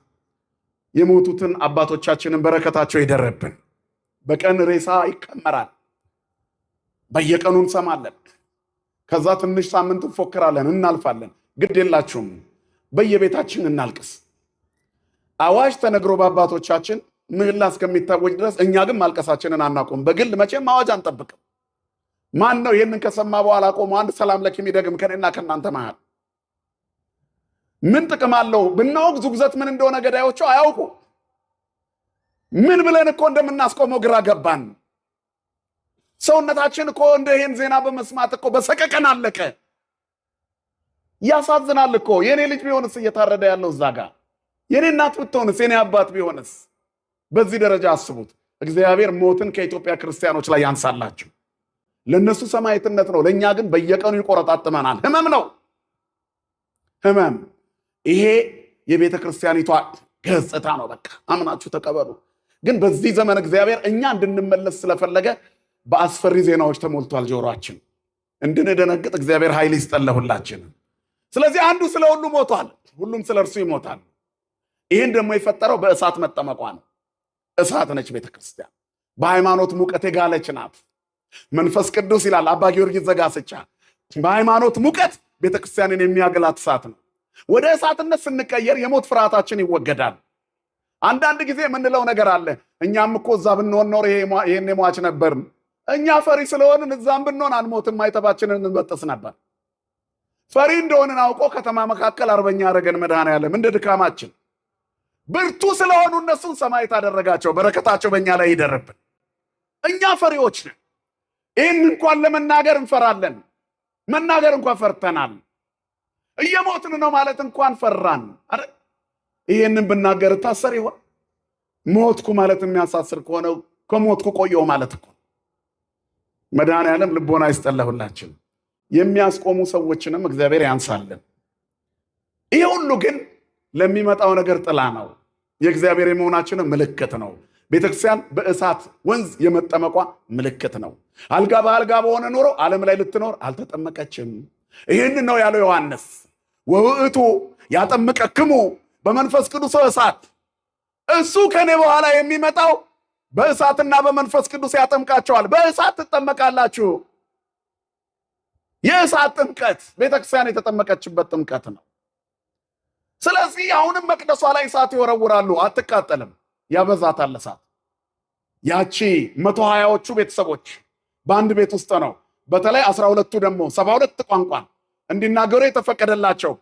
የሞቱትን አባቶቻችንን በረከታቸው ይደረብን። በቀን ሬሳ ይከመራል፣ በየቀኑ እንሰማለን። ከዛ ትንሽ ሳምንት እንፎክራለን፣ እናልፋለን። ግድ የላችሁም፣ በየቤታችን እናልቅስ። አዋጅ ተነግሮ በአባቶቻችን ምህላ እስከሚታወጅ ድረስ እኛ ግን ማልቀሳችንን አናቆም። በግል መቼም አዋጅ አንጠብቅም። ማን ነው ይህንን ከሰማ በኋላ ቆሞ አንድ ሰላም ለኪ የሚደግም ከኔና ከእናንተ መሃል? ምን ጥቅም አለው? ብናውቅ ዙግዘት ምን እንደሆነ ገዳዮቹ አያውቁ። ምን ብለን እኮ እንደምናስቆመው ግራ ገባን። ሰውነታችን እኮ እንደ ይሄን ዜና በመስማት እኮ በሰቀቀን አለቀ። ያሳዝናል እኮ። የኔ ልጅ ቢሆንስ እየታረደ ያለው እዛ ጋር፣ የኔ እናት ብትሆንስ፣ የኔ አባት ቢሆንስ? በዚህ ደረጃ አስቡት። እግዚአብሔር ሞትን ከኢትዮጵያ ክርስቲያኖች ላይ ያንሳላቸው። ለነሱ ሰማዕትነት ነው፣ ለኛ ግን በየቀኑ ይቆረጣጥመናል። ህመም ነው፣ ህመም። ይሄ የቤተ ክርስቲያኒቷ ገጽታ ነው። በቃ አምናችሁ ተቀበሉ። ግን በዚህ ዘመን እግዚአብሔር እኛ እንድንመለስ ስለፈለገ በአስፈሪ ዜናዎች ተሞልቷል ጆሮአችን። እንድንደነግጥ እግዚአብሔር ኃይል ይስጠን። ስለዚህ አንዱ ስለ ሁሉ ሞቷል፣ ሁሉም ስለ እርሱ ይሞታል። ይህን ደግሞ የፈጠረው በእሳት መጠመቋ ነው። እሳት ነች ቤተ ክርስቲያን። በሃይማኖት ሙቀት የጋለች ናት። መንፈስ ቅዱስ ይላል አባ ጊዮርጊስ ዘጋስጫ፣ በሃይማኖት ሙቀት ቤተ ክርስቲያንን የሚያገላት እሳት ነው። ወደ እሳትነት ስንቀየር የሞት ፍርሃታችን ይወገዳል። አንዳንድ ጊዜ የምንለው ነገር አለ። እኛም እኮ እዛ ብንሆን ኖር ይሄን የሟች ነበርን። እኛ ፈሪ ስለሆንን እዛም ብንሆን አንሞትም፣ ማይተባችንን እንበጥስ ነበር። ፈሪ እንደሆንን አውቆ ከተማ መካከል አርበኛ አረገን መድኃኔዓለም እንደ ድካማችን። ብርቱ ስለሆኑ እነሱን ሰማዕት አደረጋቸው። በረከታቸው በእኛ ላይ ይደርብን። እኛ ፈሪዎች ነን። ይህን እንኳን ለመናገር እንፈራለን። መናገር እንኳን ፈርተናል። እየሞትን ነው ማለት እንኳን ፈራን። ይህንን ብናገር ታሰር ይሆን? ሞትኩ ማለት የሚያሳስር ከሆነ ከሞትኩ ቆየው ማለት እኮ። መድኃኔዓለም ልቦና ይስጠለሁላችን። የሚያስቆሙ ሰዎችንም እግዚአብሔር ያንሳልን። ይህ ሁሉ ግን ለሚመጣው ነገር ጥላ ነው። የእግዚአብሔር የመሆናችን ምልክት ነው። ቤተክርስቲያን በእሳት ወንዝ የመጠመቋ ምልክት ነው። አልጋ በአልጋ በሆነ ኖሮ ዓለም ላይ ልትኖር አልተጠመቀችም። ይህን ነው ያለው ዮሐንስ። ወውእቱ ያጠምቀክሙ በመንፈስ ቅዱስ እሳት። እሱ ከኔ በኋላ የሚመጣው በእሳትና በመንፈስ ቅዱስ ያጠምቃቸዋል። በእሳት ትጠመቃላችሁ። የእሳት ጥምቀት ቤተክርስቲያን የተጠመቀችበት ጥምቀት ነው። ስለዚህ አሁንም መቅደሷ ላይ እሳት ይወረውራሉ፣ አትቃጠልም። ያበዛታል እሳት። ያቺ 120ዎቹ ቤተሰቦች በአንድ ቤት ውስጥ ነው። በተለይ 12ቱ ደግሞ 72 ቋንቋ እንዲናገሩ የተፈቀደላቸው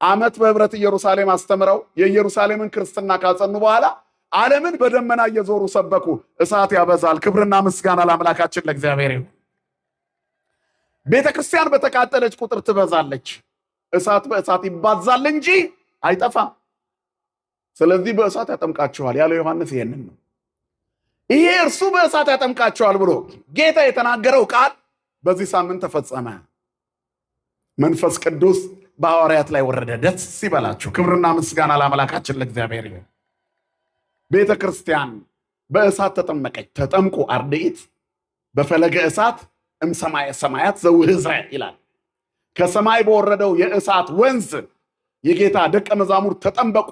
ዓመት በህብረት ኢየሩሳሌም አስተምረው የኢየሩሳሌምን ክርስትና ካጸኑ በኋላ ዓለምን በደመና እየዞሩ ሰበኩ። እሳት ያበዛል። ክብርና ምስጋና ለአምላካችን ለእግዚአብሔር ይሁን። ቤተክርስቲያን በተቃጠለች ቁጥር ትበዛለች። እሳት በእሳት ይባዛል እንጂ አይጠፋም። ስለዚህ በእሳት ያጠምቃቸዋል ያለው ዮሐንስ ይሄንን ነው። ይሄ እርሱ በእሳት ያጠምቃቸዋል ብሎ ጌታ የተናገረው ቃል በዚህ ሳምንት ተፈጸመ። መንፈስ ቅዱስ በሐዋርያት ላይ ወረደ። ደስ ይበላችሁ። ክብርና ምስጋና ለአምላካችን ለእግዚአብሔር ይሁን። ቤተ ክርስቲያን በእሳት ተጠመቀች። ተጠምቁ አርድእት በፈለገ እሳት እምሰማየ ሰማያት ዘውህዘ ይላል። ከሰማይ በወረደው የእሳት ወንዝ የጌታ ደቀ መዛሙርት ተጠምበቁ።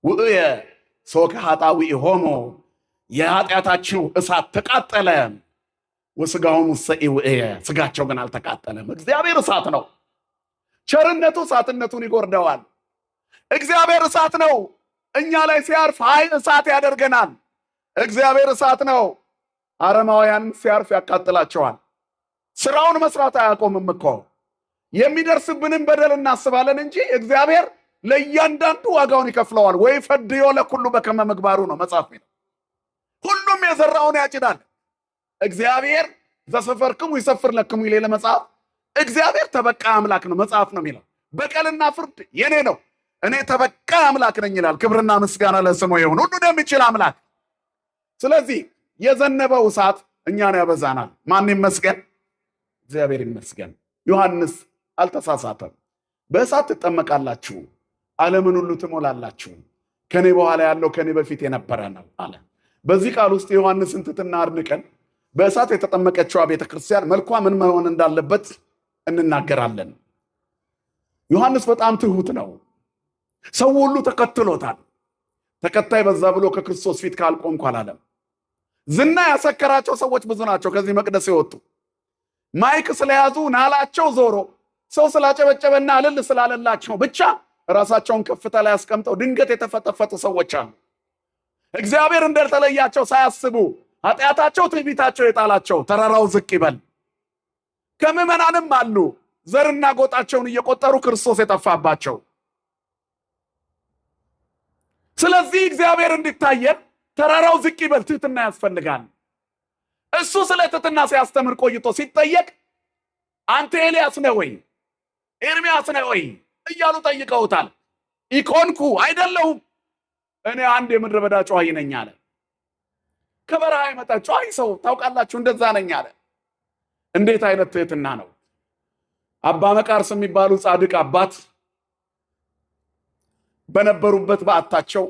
ውእየ ሶከ ኃጣውኢሆሙ የኃጢአታቸው እሳት ተቃጠለ። ወስጋሆሙ ሰኢውእየ ስጋቸው ግን አልተቃጠለም። እግዚአብሔር እሳት ነው። ቸርነቱ እሳትነቱን ይጎርደዋል። እግዚአብሔር እሳት ነው። እኛ ላይ ሲያርፍ ኃይል እሳት ያደርገናል። እግዚአብሔር እሳት ነው። አረማውያን ሲያርፍ ያቃጥላቸዋል። ስራውን መስራት አያቆምም እኮ። የሚደርስብንን በደል እናስባለን እንጂ እግዚአብሔር ለእያንዳንዱ ዋጋውን ይከፍለዋል። ወይ ፈድዮ ለኩሉ በከመ ምግባሩ ነው መጽሐፍ ነው። ሁሉም የዘራውን ያጭዳል። እግዚአብሔር ዘሰፈርክሙ ይሰፍር ለክሙ ይላል መጽሐፍ። እግዚአብሔር ተበቃይ አምላክ ነው መጽሐፍ ነው የሚለው። በቀልና ፍርድ የኔ ነው፣ እኔ ተበቃይ አምላክ ነኝ ይላል። ክብርና ምስጋና ለስሙ ይሁን፣ ሁሉን የሚችል አምላክ። ስለዚህ የዘነበው እሳት እኛን ያበዛናል። ማን ይመስገን? እግዚአብሔር ይመስገን። ዮሐንስ አልተሳሳተም። በእሳት ትጠመቃላችሁ፣ ዓለምን ሁሉ ትሞላላችሁ፣ ከኔ በኋላ ያለው ከኔ በፊት የነበረ ነው አለ። በዚህ ቃል ውስጥ ዮሐንስን ትሕትና አድንቀን በእሳት የተጠመቀችዋ ቤተክርስቲያን መልኳ ምን መሆን እንዳለበት እንናገራለን። ዮሐንስ በጣም ትሁት ነው። ሰው ሁሉ ተከትሎታል። ተከታይ በዛ ብሎ ከክርስቶስ ፊት ካልቆምኩ አላለም። ዝና ያሰከራቸው ሰዎች ብዙ ናቸው። ከዚህ መቅደስ የወጡ ማይክ ስለያዙ ናላቸው ዞሮ ሰው ስላጨበጨበና እልል ስላለላቸው ብቻ ራሳቸውን ከፍታ ላይ አስቀምጠው ድንገት የተፈጠፈጡ ሰዎች አሉ። እግዚአብሔር እንደተለያቸው ሳያስቡ ኃጢአታቸው ትዕቢታቸው የጣላቸው ተራራው ዝቅ ይበል። ከምዕመናንም አሉ ዘርና ጎጣቸውን እየቆጠሩ ክርስቶስ የጠፋባቸው። ስለዚህ እግዚአብሔር እንዲታየን ተራራው ዝቅ ይበል፣ ትሕትና ያስፈልጋል። እሱ ስለ ትሕትና ሲያስተምር ቆይቶ ሲጠየቅ አንተ ኤልያስ ነህ ወይ ኤርምያስ ነህ ወይ እያሉ ጠይቀውታል። ኢኮንኩ አይደለሁም፣ እኔ አንድ የምድረ በዳ ጨዋይ ነኝ አለ። ከበረሃ የመጣ ጨዋይ ሰው ታውቃላችሁ፣ እንደዛ ነኝ አለ። እንዴት አይነት ትሕትና ነው! አባ መቃርስ የሚባሉ ጻድቅ አባት በነበሩበት በዓታቸው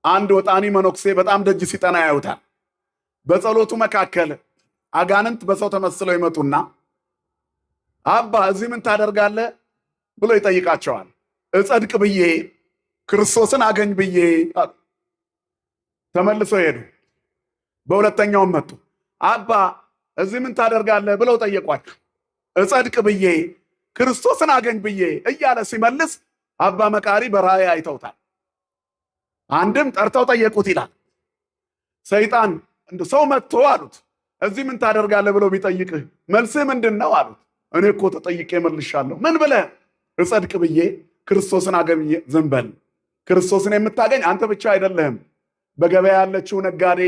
አንድ ወጣኒ መነኩሴ በጣም ደጅ ሲጠና ያዩታል። በጸሎቱ መካከል አጋንንት በሰው ተመስለው ይመጡና አባ እዚህ ምን ታደርጋለህ ብሎ ይጠይቃቸዋል። እጸድቅ ብዬ ክርስቶስን አገኝ ብዬ ተመልሰው ሄዱ። በሁለተኛውም መጡ። አባ እዚህ ምን ታደርጋለህ ብለው ጠየቋቸው። እጸድቅ ብዬ ክርስቶስን አገኝ ብዬ እያለ ሲመልስ አባ መቃሪ በራእይ አይተውታል። አንድም ጠርተው ጠየቁት ይላል። ሰይጣን እንደ ሰው መጥቶ አሉት እዚህ ምን ታደርጋለህ ብሎ ቢጠይቅህ መልስህ ምንድነው አሉት። እኔ እኮ ተጠይቄ መልሻለሁ። ምን ብለህ? እጸድቅ ብዬ ክርስቶስን አገኘ። ዝም በል። ክርስቶስን የምታገኝ አንተ ብቻ አይደለህም። በገበያ ያለችው ነጋዴ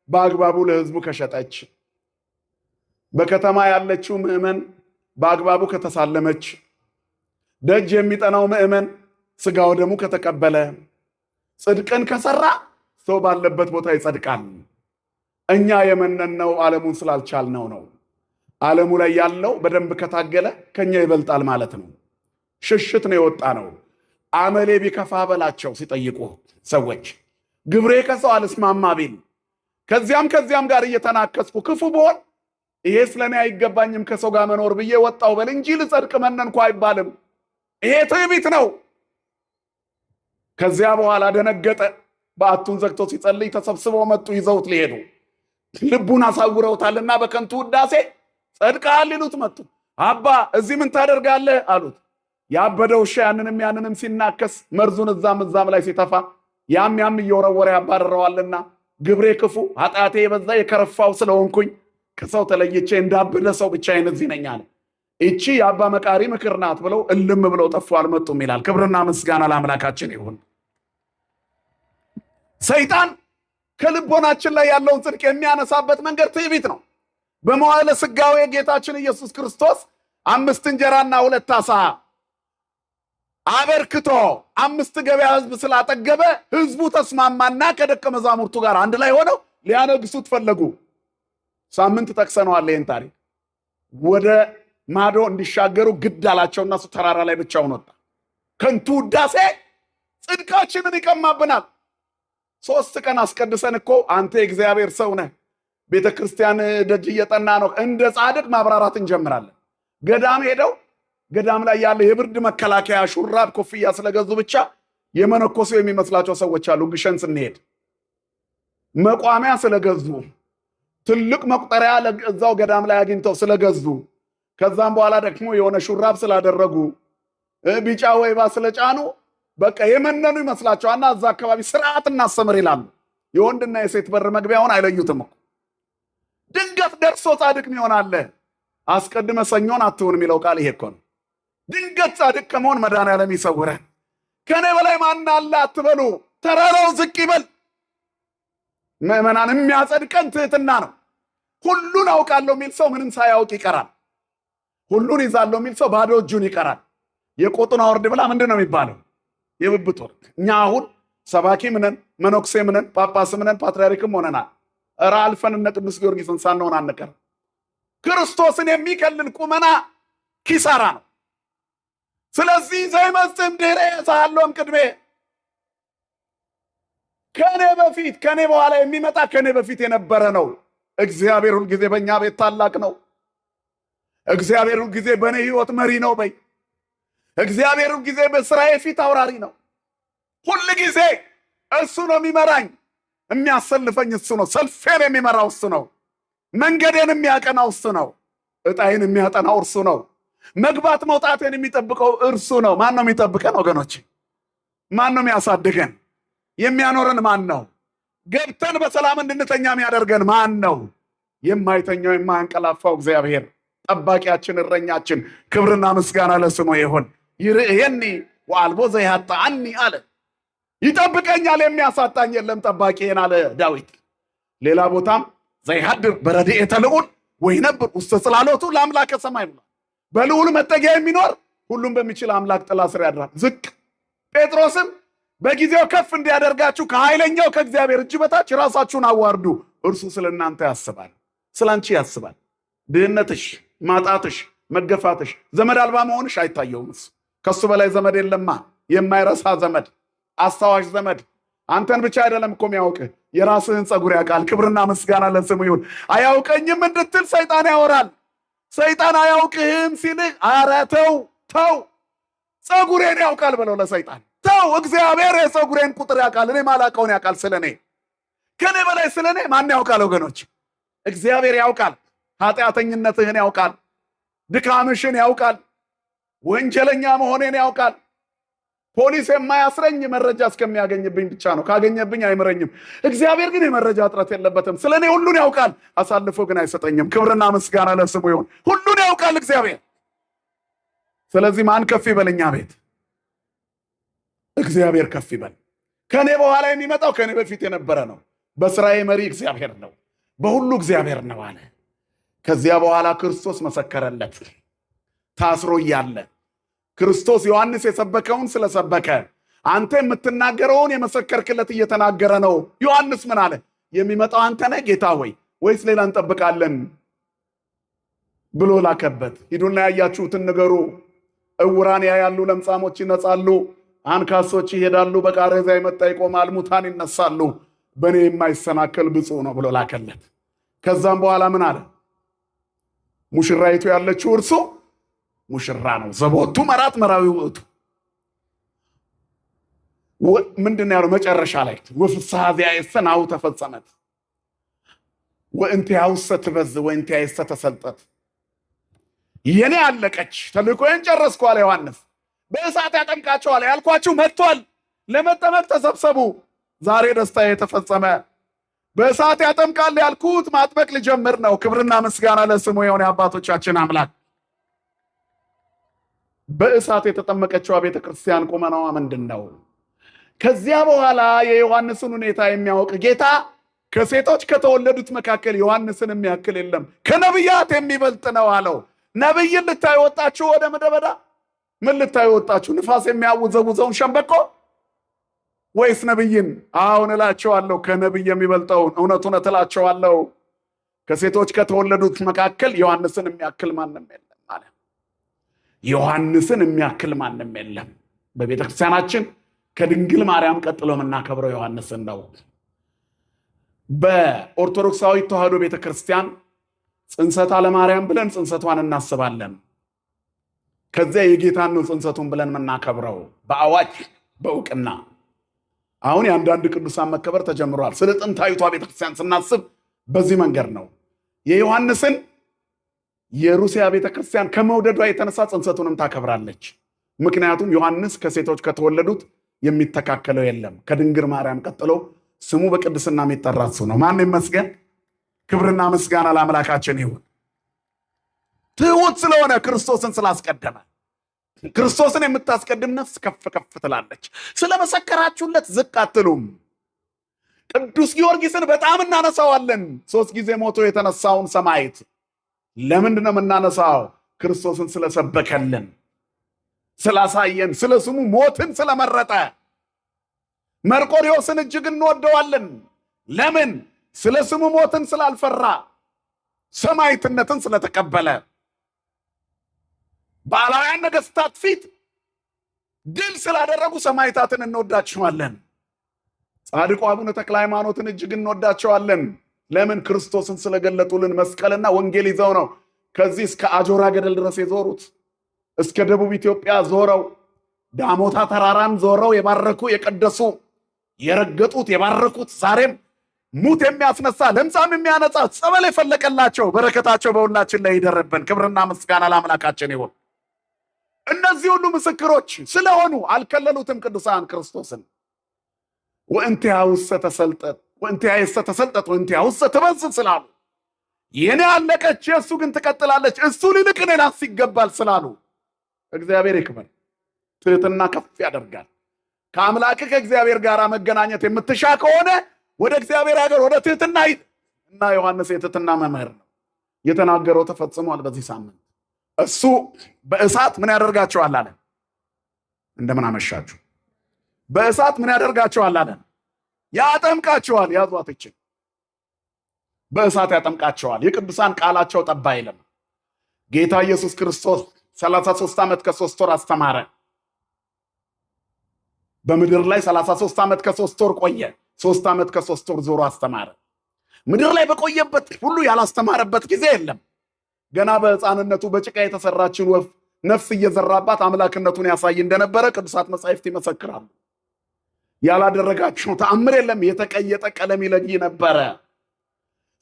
በአግባቡ ለህዝቡ ከሸጠች፣ በከተማ ያለችው ምዕመን በአግባቡ ከተሳለመች፣ ደጅ የሚጠናው ምዕመን ስጋው ደሙ ከተቀበለ፣ ጽድቅን ከሰራ ሰው ባለበት ቦታ ይጸድቃል። እኛ የመነነው ዓለሙን ስላልቻልነው ነው። ዓለሙ ላይ ያለው በደንብ ከታገለ ከኛ ይበልጣል ማለት ነው። ሽሽት ነው የወጣ ነው። አመሌ ቢከፋ በላቸው ሲጠይቁ ሰዎች፣ ግብሬ ከሰው አልስማማ ቢል፣ ከዚያም ጋር እየተናከስኩ ክፉ ብሆን ይሄ ስለኔ አይገባኝም ከሰው ጋር መኖር ብዬ ወጣው በል እንጂ ልጸድቅ መነንኩ አይባልም። ይሄ ትዕቢት ነው። ከዚያ በኋላ ደነገጠ። በአቱን ዘግቶ ሲጸልይ ተሰብስበው መጡ። ይዘውት ሊሄዱ ልቡን አሳውረውታልና በከንቱ ውዳሴ ጸድቀሃል ሊሉት መጡ። አባ እዚህ ምን ታደርጋለህ አሉት። ያበደው ውሻ ያንንም ሲናከስ መርዙን እዛም ላይ ሲተፋ ያም እየወረወረ ያባረረዋልና ግብሬ ክፉ ኃጢአቴ የበዛ የከረፋው ስለሆንኩኝ ከሰው ተለይቼ እንዳበደ ሰው ብቻዬን እዚህ ነኝ አለ። እቺ የአባ መቃሪ ምክር ናት ብለው እልም ብለው ጠፉ፣ አልመጡም ይላል። ክብርና ምስጋና ለአምላካችን ይሁን። ሰይጣን ከልቦናችን ላይ ያለውን ጽድቅ የሚያነሳበት መንገድ ትዕቢት ነው። በመዋዕለ ሥጋዌ ጌታችን ኢየሱስ ክርስቶስ 5 እንጀራና 2 ዓሣ አበርክቶ 5 ገበያ ሕዝብ ስላጠገበ ሕዝቡ ተስማማና ከደቀ መዛሙርቱ ጋር አንድ ላይ ሆነው ሊያነግሱት ፈለጉ። ሳምንት ጠቅሰነዋል ይህን ታሪክ። ወደ ማዶ እንዲሻገሩ ግድ አላቸውና እሱ ተራራ ላይ ብቻውን ወጣ። ከንቱ ውዳሴ ጽድቃችንን ይቀማብናል። 3 ቀን አስቀድሰን እኮ አንተ የእግዚአብሔር ሰው ነህ፣ ቤተ ክርስቲያን ደጅ እየጠና ነው፣ እንደ ጻድቅ ማብራራት እንጀምራለን። ገዳም ሄደው ገዳም ላይ ያለ የብርድ መከላከያ ሹራብ፣ ኮፍያ ስለገዙ ብቻ የመነኮሱ የሚመስላቸው ሰዎች አሉ። ግሸን ስንሄድ መቋሚያ ስለገዙ፣ ትልቅ መቁጠሪያ እዛው ገዳም ላይ አግኝተው ስለገዙ፣ ከዛም በኋላ ደግሞ የሆነ ሹራብ ስላደረጉ፣ ቢጫ ወይባ ስለጫኑ በቃ የመነኑ ይመስላቸዋልና እዛ አካባቢ ስርዓት እናስተምር ይላሉ። የወንድና የሴት በር መግቢያውን አይለዩትም እኮ። ድንገት ደርሶ ጻድቅ ይሆናል። አስቀድመ ሰኞን አትሁን የሚለው ቃል ይሄ እኮ ነው። ድንገት ጻድቅ ከመሆን መድኃኔዓለም ይሰውረን። ከኔ በላይ ማን አለ አትበሉ፣ ተራራው ዝቅ ይበል። ምዕመናን የሚያጸድቀን ትህትና ነው። ሁሉን አውቃለሁ የሚል ሰው ምንም ሳያውቅ ይቀራል። ሁሉን ይዛለሁ የሚል ሰው ባዶ እጁን ይቀራል። የቆጡን አውርድ ብላ ምንድን ነው የሚባለው? የብብት ወርቅ። እኛ አሁን ሰባኪም ነን፣ መነኩሴም ነን፣ ጳጳስም ነን፣ ፓትርያርክም ሆነናል። እረ አልፈን እነ ቅዱስ ጊዮርጊስን ሳንሆን አንቀርም። ክርስቶስን የሚከልል ቁመና ኪሳራ ነው። ስለዚህ ዘይመጽም ድኅሬ ሳሎም ቅድሜ፣ ከኔ በፊት ከኔ በኋላ የሚመጣ ከኔ በፊት የነበረ ነው። እግዚአብሔር ሁልጊዜ በእኛ ቤት ታላቅ ነው። እግዚአብሔር ሁልጊዜ በእኔ ህይወት መሪ ነው በይ። እግዚአብሔር ሁልጊዜ በስራዬ ፊት አውራሪ ነው። ሁል ጊዜ እሱ ነው የሚመራኝ፣ የሚያሰልፈኝ እሱ ነው። ሰልፌን የሚመራው እሱ ነው። መንገዴን የሚያቀናው እሱ ነው። እጣይን የሚያጠናው እርሱ ነው። መግባት መውጣቴን የሚጠብቀው እርሱ ነው። ማን ነው የሚጠብቀን ወገኖች? ማን ነው የሚያሳድገን? የሚያኖረን ማን ነው? ገብተን በሰላም እንድንተኛ የሚያደርገን ማን ነው? የማይተኛው የማያንቀላፋው እግዚአብሔር ጠባቂያችን፣ እረኛችን። ክብርና ምስጋና ለስሙ ይሁን። ይርኤየኒ ወአልቦ ዘይሃጣኒ አለ። ይጠብቀኛል የሚያሳጣኝ የለም ጠባቂዬን አለ ዳዊት። ሌላ ቦታም ዘይሃድር በረድኤተ ልዑል ወይነብር ውስተ ጽላሎቱ ለአምላከ ሰማይ ብሏል። በልዑል መጠጊያ የሚኖር ሁሉም በሚችል አምላክ ጥላ ስር ያድራል። ዝቅ ጴጥሮስም በጊዜው ከፍ እንዲያደርጋችሁ ከኃይለኛው ከእግዚአብሔር እጅ በታች ራሳችሁን አዋርዱ፣ እርሱ ስለ እናንተ ያስባል፣ ስለ አንቺ ያስባል። ድህነትሽ፣ ማጣትሽ፣ መገፋትሽ፣ ዘመድ አልባ መሆንሽ አይታየውም። ከሱ በላይ ዘመድ የለማ። የማይረሳ ዘመድ፣ አስታዋሽ ዘመድ። አንተን ብቻ አይደለም እኮ የሚያውቅህ፣ የራስህን ፀጉር ያውቃል። ክብርና ምስጋና ለስሙ ይሁን። አያውቀኝም እንድትል ሰይጣን ያወራል። ሰይጣን አያውቅህም ሲልህ ኧረ ተው ፀጉሬን ያውቃል በለው ለሰይጣን። ተው፣ እግዚአብሔር የፀጉሬን ቁጥር ያውቃል። እኔ ማላውቀውን ያውቃል ስለኔ። ከኔ በላይ ስለኔ ማን ያውቃል ወገኖች? እግዚአብሔር ያውቃል። ኃጢአተኝነትህን ያውቃል። ድካምሽን ያውቃል። ወንጀለኛ መሆኔን ያውቃል። ፖሊስ የማያስረኝ መረጃ እስከሚያገኝብኝ ብቻ ነው። ካገኘብኝ አይምረኝም። እግዚአብሔር ግን የመረጃ እጥረት የለበትም። ስለኔ ሁሉን ያውቃል፣ አሳልፎ ግን አይሰጠኝም። ክብርና ምስጋና ለስሙ ይሁን። ሁሉን ያውቃል እግዚአብሔር። ስለዚህ ማን ከፍ ይበል? እኛ ቤት እግዚአብሔር ከፍ ይበል። ከኔ በኋላ የሚመጣው ከኔ በፊት የነበረ ነው። በስራዬ መሪ እግዚአብሔር ነው፣ በሁሉ እግዚአብሔር ነው አለ። ከዚያ በኋላ ክርስቶስ መሰከረለት። ታስሮ እያለ ክርስቶስ ዮሐንስ የሰበከውን ስለሰበከ አንተ የምትናገረውን የመሰከርክለት እየተናገረ ነው። ዮሐንስ ምን አለ? የሚመጣው አንተ ነህ ጌታ ሆይ ወይስ ሌላ እንጠብቃለን ብሎ ላከበት። ሂዱና ያያችሁትን ንገሩ። እውራን ያያሉ፣ ለምጻሞች ይነጻሉ፣ አንካሶች ይሄዳሉ፣ በቃሬዛ የመጣ ይቆማል፣ ሙታን ይነሳሉ። በእኔ የማይሰናከል ብፁዕ ነው ብሎ ላከለት። ከዛም በኋላ ምን አለ? ሙሽራይቱ ያለችው እርሱ ሙሽራ ነው። ዘቦቱ መራት መራዊ ውእቱ። ምንድን ያለው መጨረሻ ላይ? ወፍስሐ ዚአየሰ ናሁ ተፈጸመት ወእንቲአሁሰ ትበዝ ወእንቲአየሰ ተሰልጠት። የኔ አለቀች፣ ተልእኮዬን ጨረስኩ አለ ዮሐንስ። በእሳት ያጠምቃቸዋል ያልኳችሁ መጥቷል። ለመጠመቅ ተሰብሰቡ። ዛሬ ደስታዬ የተፈጸመ። በእሳት ያጠምቃል ያልኩት ማጥመቅ ሊጀምር ነው። ክብርና ምስጋና ለስሙ የሆነ አባቶቻችን አምላክ። በእሳት የተጠመቀችው ቤተ ክርስቲያን ቁመናዋ ምንድን ነው? ከዚያ በኋላ የዮሐንስን ሁኔታ የሚያውቅ ጌታ ከሴቶች ከተወለዱት መካከል ዮሐንስን የሚያክል የለም፣ ከነቢያት የሚበልጥ ነው አለው። ነቢይን ልታዩ ወጣችሁ ወደ ምድረ በዳ? ምን ልታዩ ወጣችሁ? ንፋስ የሚያውዘውዘውን ሸምበቆ ወይስ ነቢይን? አሁን እላቸዋለሁ ከነቢይ የሚበልጠውን እውነት እውነት እላቸዋለሁ ከሴቶች ከተወለዱት መካከል ዮሐንስን የሚያክል ማንም የለም አለ። ዮሐንስን የሚያክል ማንም የለም። በቤተ ክርስቲያናችን ከድንግል ማርያም ቀጥሎ የምናከብረው ዮሐንስን ነው። በኦርቶዶክሳዊ ተዋሕዶ ቤተ ክርስቲያን ጽንሰታ ለማርያም ብለን ጽንሰቷን እናስባለን። ከዚያ የጌታን ነው ጽንሰቱን ብለን የምናከብረው በአዋጅ በእውቅና። አሁን የአንዳንድ ቅዱሳን መከበር ተጀምሯል። ስለ ጥንታዊቷ ቤተክርስቲያን ስናስብ በዚህ መንገድ ነው። የዮሐንስን የሩሲያ ቤተክርስቲያን ከመውደዷ የተነሳ ጽንሰቱንም ታከብራለች። ምክንያቱም ዮሐንስ ከሴቶች ከተወለዱት የሚተካከለው የለም። ከድንግል ማርያም ቀጥሎ ስሙ በቅድስና የሚጠራ እሱ ነው። ማን ይመስገን? ክብርና ምስጋና ለአምላካችን ይሁን። ትሑት ስለሆነ ክርስቶስን ስላስቀደመ። ክርስቶስን የምታስቀድም ነፍስ ከፍ ከፍ ትላለች። ስለመሰከራችሁለት ዝቅ አትሉም። ቅዱስ ጊዮርጊስን በጣም እናነሳዋለን። 3 ጊዜ ሞቶ የተነሳውን ሰማዕት ለምንድን ነው የምናነሳው? ክርስቶስን ስለሰበከልን፣ ስላሳየን፣ ስለ ስሙ ሞትን ስለመረጠ። መርቆሪዎስን እጅግ እንወደዋለን። ለምን? ስለ ስሙ ሞትን ስላልፈራ፣ ሰማዕትነትን ስለተቀበለ። ባላውያን ነገስታት ፊት ድል ስላደረጉ ሰማዕታትን እንወዳቸዋለን። ጻድቁ አቡነ ተክለ ሃይማኖትን እጅግ እንወዳቸዋለን። ለምን? ክርስቶስን ስለገለጡልን መስቀልና ወንጌል ይዘው ነው ከዚህ እስከ አጆራ ገደል ድረስ የዞሩት። እስከ ደቡብ ኢትዮጵያ ዞረው ዳሞታ ተራራን ዞረው የባረኩ የቀደሱ የረገጡት የባረኩት ዛሬም ሙት የሚያስነሳ ለምጻም የሚያነጻ ጸበል የፈለቀላቸው በረከታቸው በሁላችን ላይ ይደርብን። ክብርና ምስጋና ለአምላካችን ይሁን። እነዚህ ሁሉ ምስክሮች ስለሆኑ አልከለሉትም ቅዱሳን ክርስቶስን። ወእንቲአሁሰ ተሰልጠት ወእንቲአየሰ ተሰልጠት ወእንቲአሁሰ ትበዝሕ ስላሉ፣ የኔ አለቀች የእሱ ግን ትቀጥላለች፣ እሱ ሊልቅ እኔ ላንስ ይገባል ስላሉ እግዚአብሔር ይክበር። ትህትና ከፍ ያደርጋል። ከአምላክ ከእግዚአብሔር ጋር መገናኘት የምትሻ ከሆነ ወደ እግዚአብሔር ሀገር ወደ ትህትና ሂድ እና ዮሐንስ የትህትና መምህር ነው። የተናገረው ተፈጽሟል። በዚህ ሳምንት እሱ በእሳት ምን ያደርጋቸዋል አለ? እንደምን አመሻችሁ። በእሳት ምን ያደርጋቸዋል አለ? ያጠምቃቸዋል። ያዟት ይችን በእሳት ያጠምቃቸዋል። የቅዱሳን ቃላቸው ጠባ አይልም። ጌታ ኢየሱስ ክርስቶስ 33 ዓመት ከ3 ወር አስተማረ። በምድር ላይ 33 ዓመት ከ3 ወር ቆየ። 3 ዓመት ከ3 ወር ዞሮ አስተማረ። ምድር ላይ በቆየበት ሁሉ ያላስተማረበት ጊዜ የለም። ገና በሕፃንነቱ በጭቃ የተሰራችን ወፍ ነፍስ እየዘራባት አምላክነቱን ያሳይ እንደነበረ ቅዱሳት መጻሕፍት ይመሰክራሉ። ያላደረጋቸው ተአምር የለም። የተቀየጠ ቀለም ይለይ ነበረ።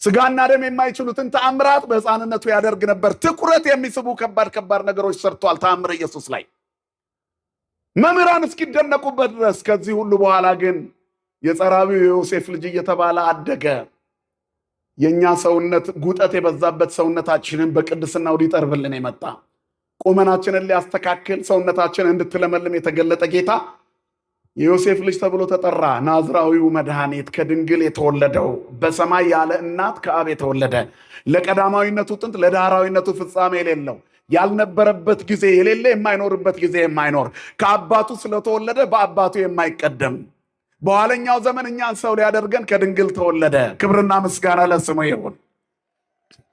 ስጋና ደም የማይችሉትን ተአምራት በሕፃንነቱ ያደርግ ነበር። ትኩረት የሚስቡ ከባድ ከባድ ነገሮች ሰርቷል። ተአምር ኢየሱስ ላይ መምህራን እስኪደነቁበት ድረስ። ከዚህ ሁሉ በኋላ ግን የጸራቢው የዮሴፍ ልጅ እየተባለ አደገ። የኛ ሰውነት ጉጠት የበዛበት ሰውነታችንን በቅድስናው ሊጠርብልን የመጣ ቁመናችንን ሊያስተካክል ሰውነታችንን እንድትለመልም የተገለጠ ጌታ የዮሴፍ ልጅ ተብሎ ተጠራ። ናዝራዊው መድኃኒት ከድንግል የተወለደው በሰማይ ያለ እናት ከአብ የተወለደ ለቀዳማዊነቱ ጥንት ለዳህራዊነቱ ፍጻሜ የሌለው ያልነበረበት ጊዜ የሌለ የማይኖርበት ጊዜ የማይኖር ከአባቱ ስለተወለደ በአባቱ የማይቀደም በኋለኛው ዘመን እኛን ሰው ሊያደርገን ከድንግል ተወለደ። ክብርና ምስጋና ለስሙ ይሁን።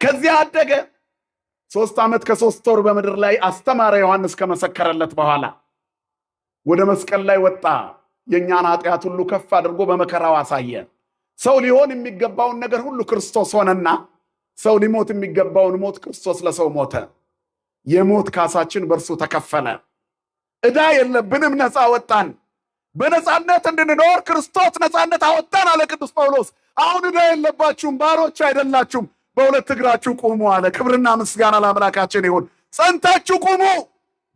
ከዚያ አደገ። 3 ዓመት ከ3 ወር በምድር ላይ አስተማረ። ዮሐንስ ከመሰከረለት በኋላ ወደ መስቀል ላይ ወጣ። የኛን ኃጢአት ሁሉ ከፍ አድርጎ በመከራው አሳየ። ሰው ሊሆን የሚገባውን ነገር ሁሉ ክርስቶስ ሆነና ሰው ሊሞት የሚገባውን ሞት ክርስቶስ ለሰው ሞተ። የሞት ካሳችን በእርሱ ተከፈለ። ዕዳ የለብንም፣ ነፃ ወጣን። በነፃነት እንድንኖር ክርስቶስ ነፃነት አወጣን አለ ቅዱስ ጳውሎስ። አሁን ዕዳ የለባችሁም፣ ባሮች አይደላችሁም፣ በሁለት እግራችሁ ቁሙ አለ። ክብርና ምስጋና ለአምላካችን ይሁን። ጸንታችሁ ቁሙ።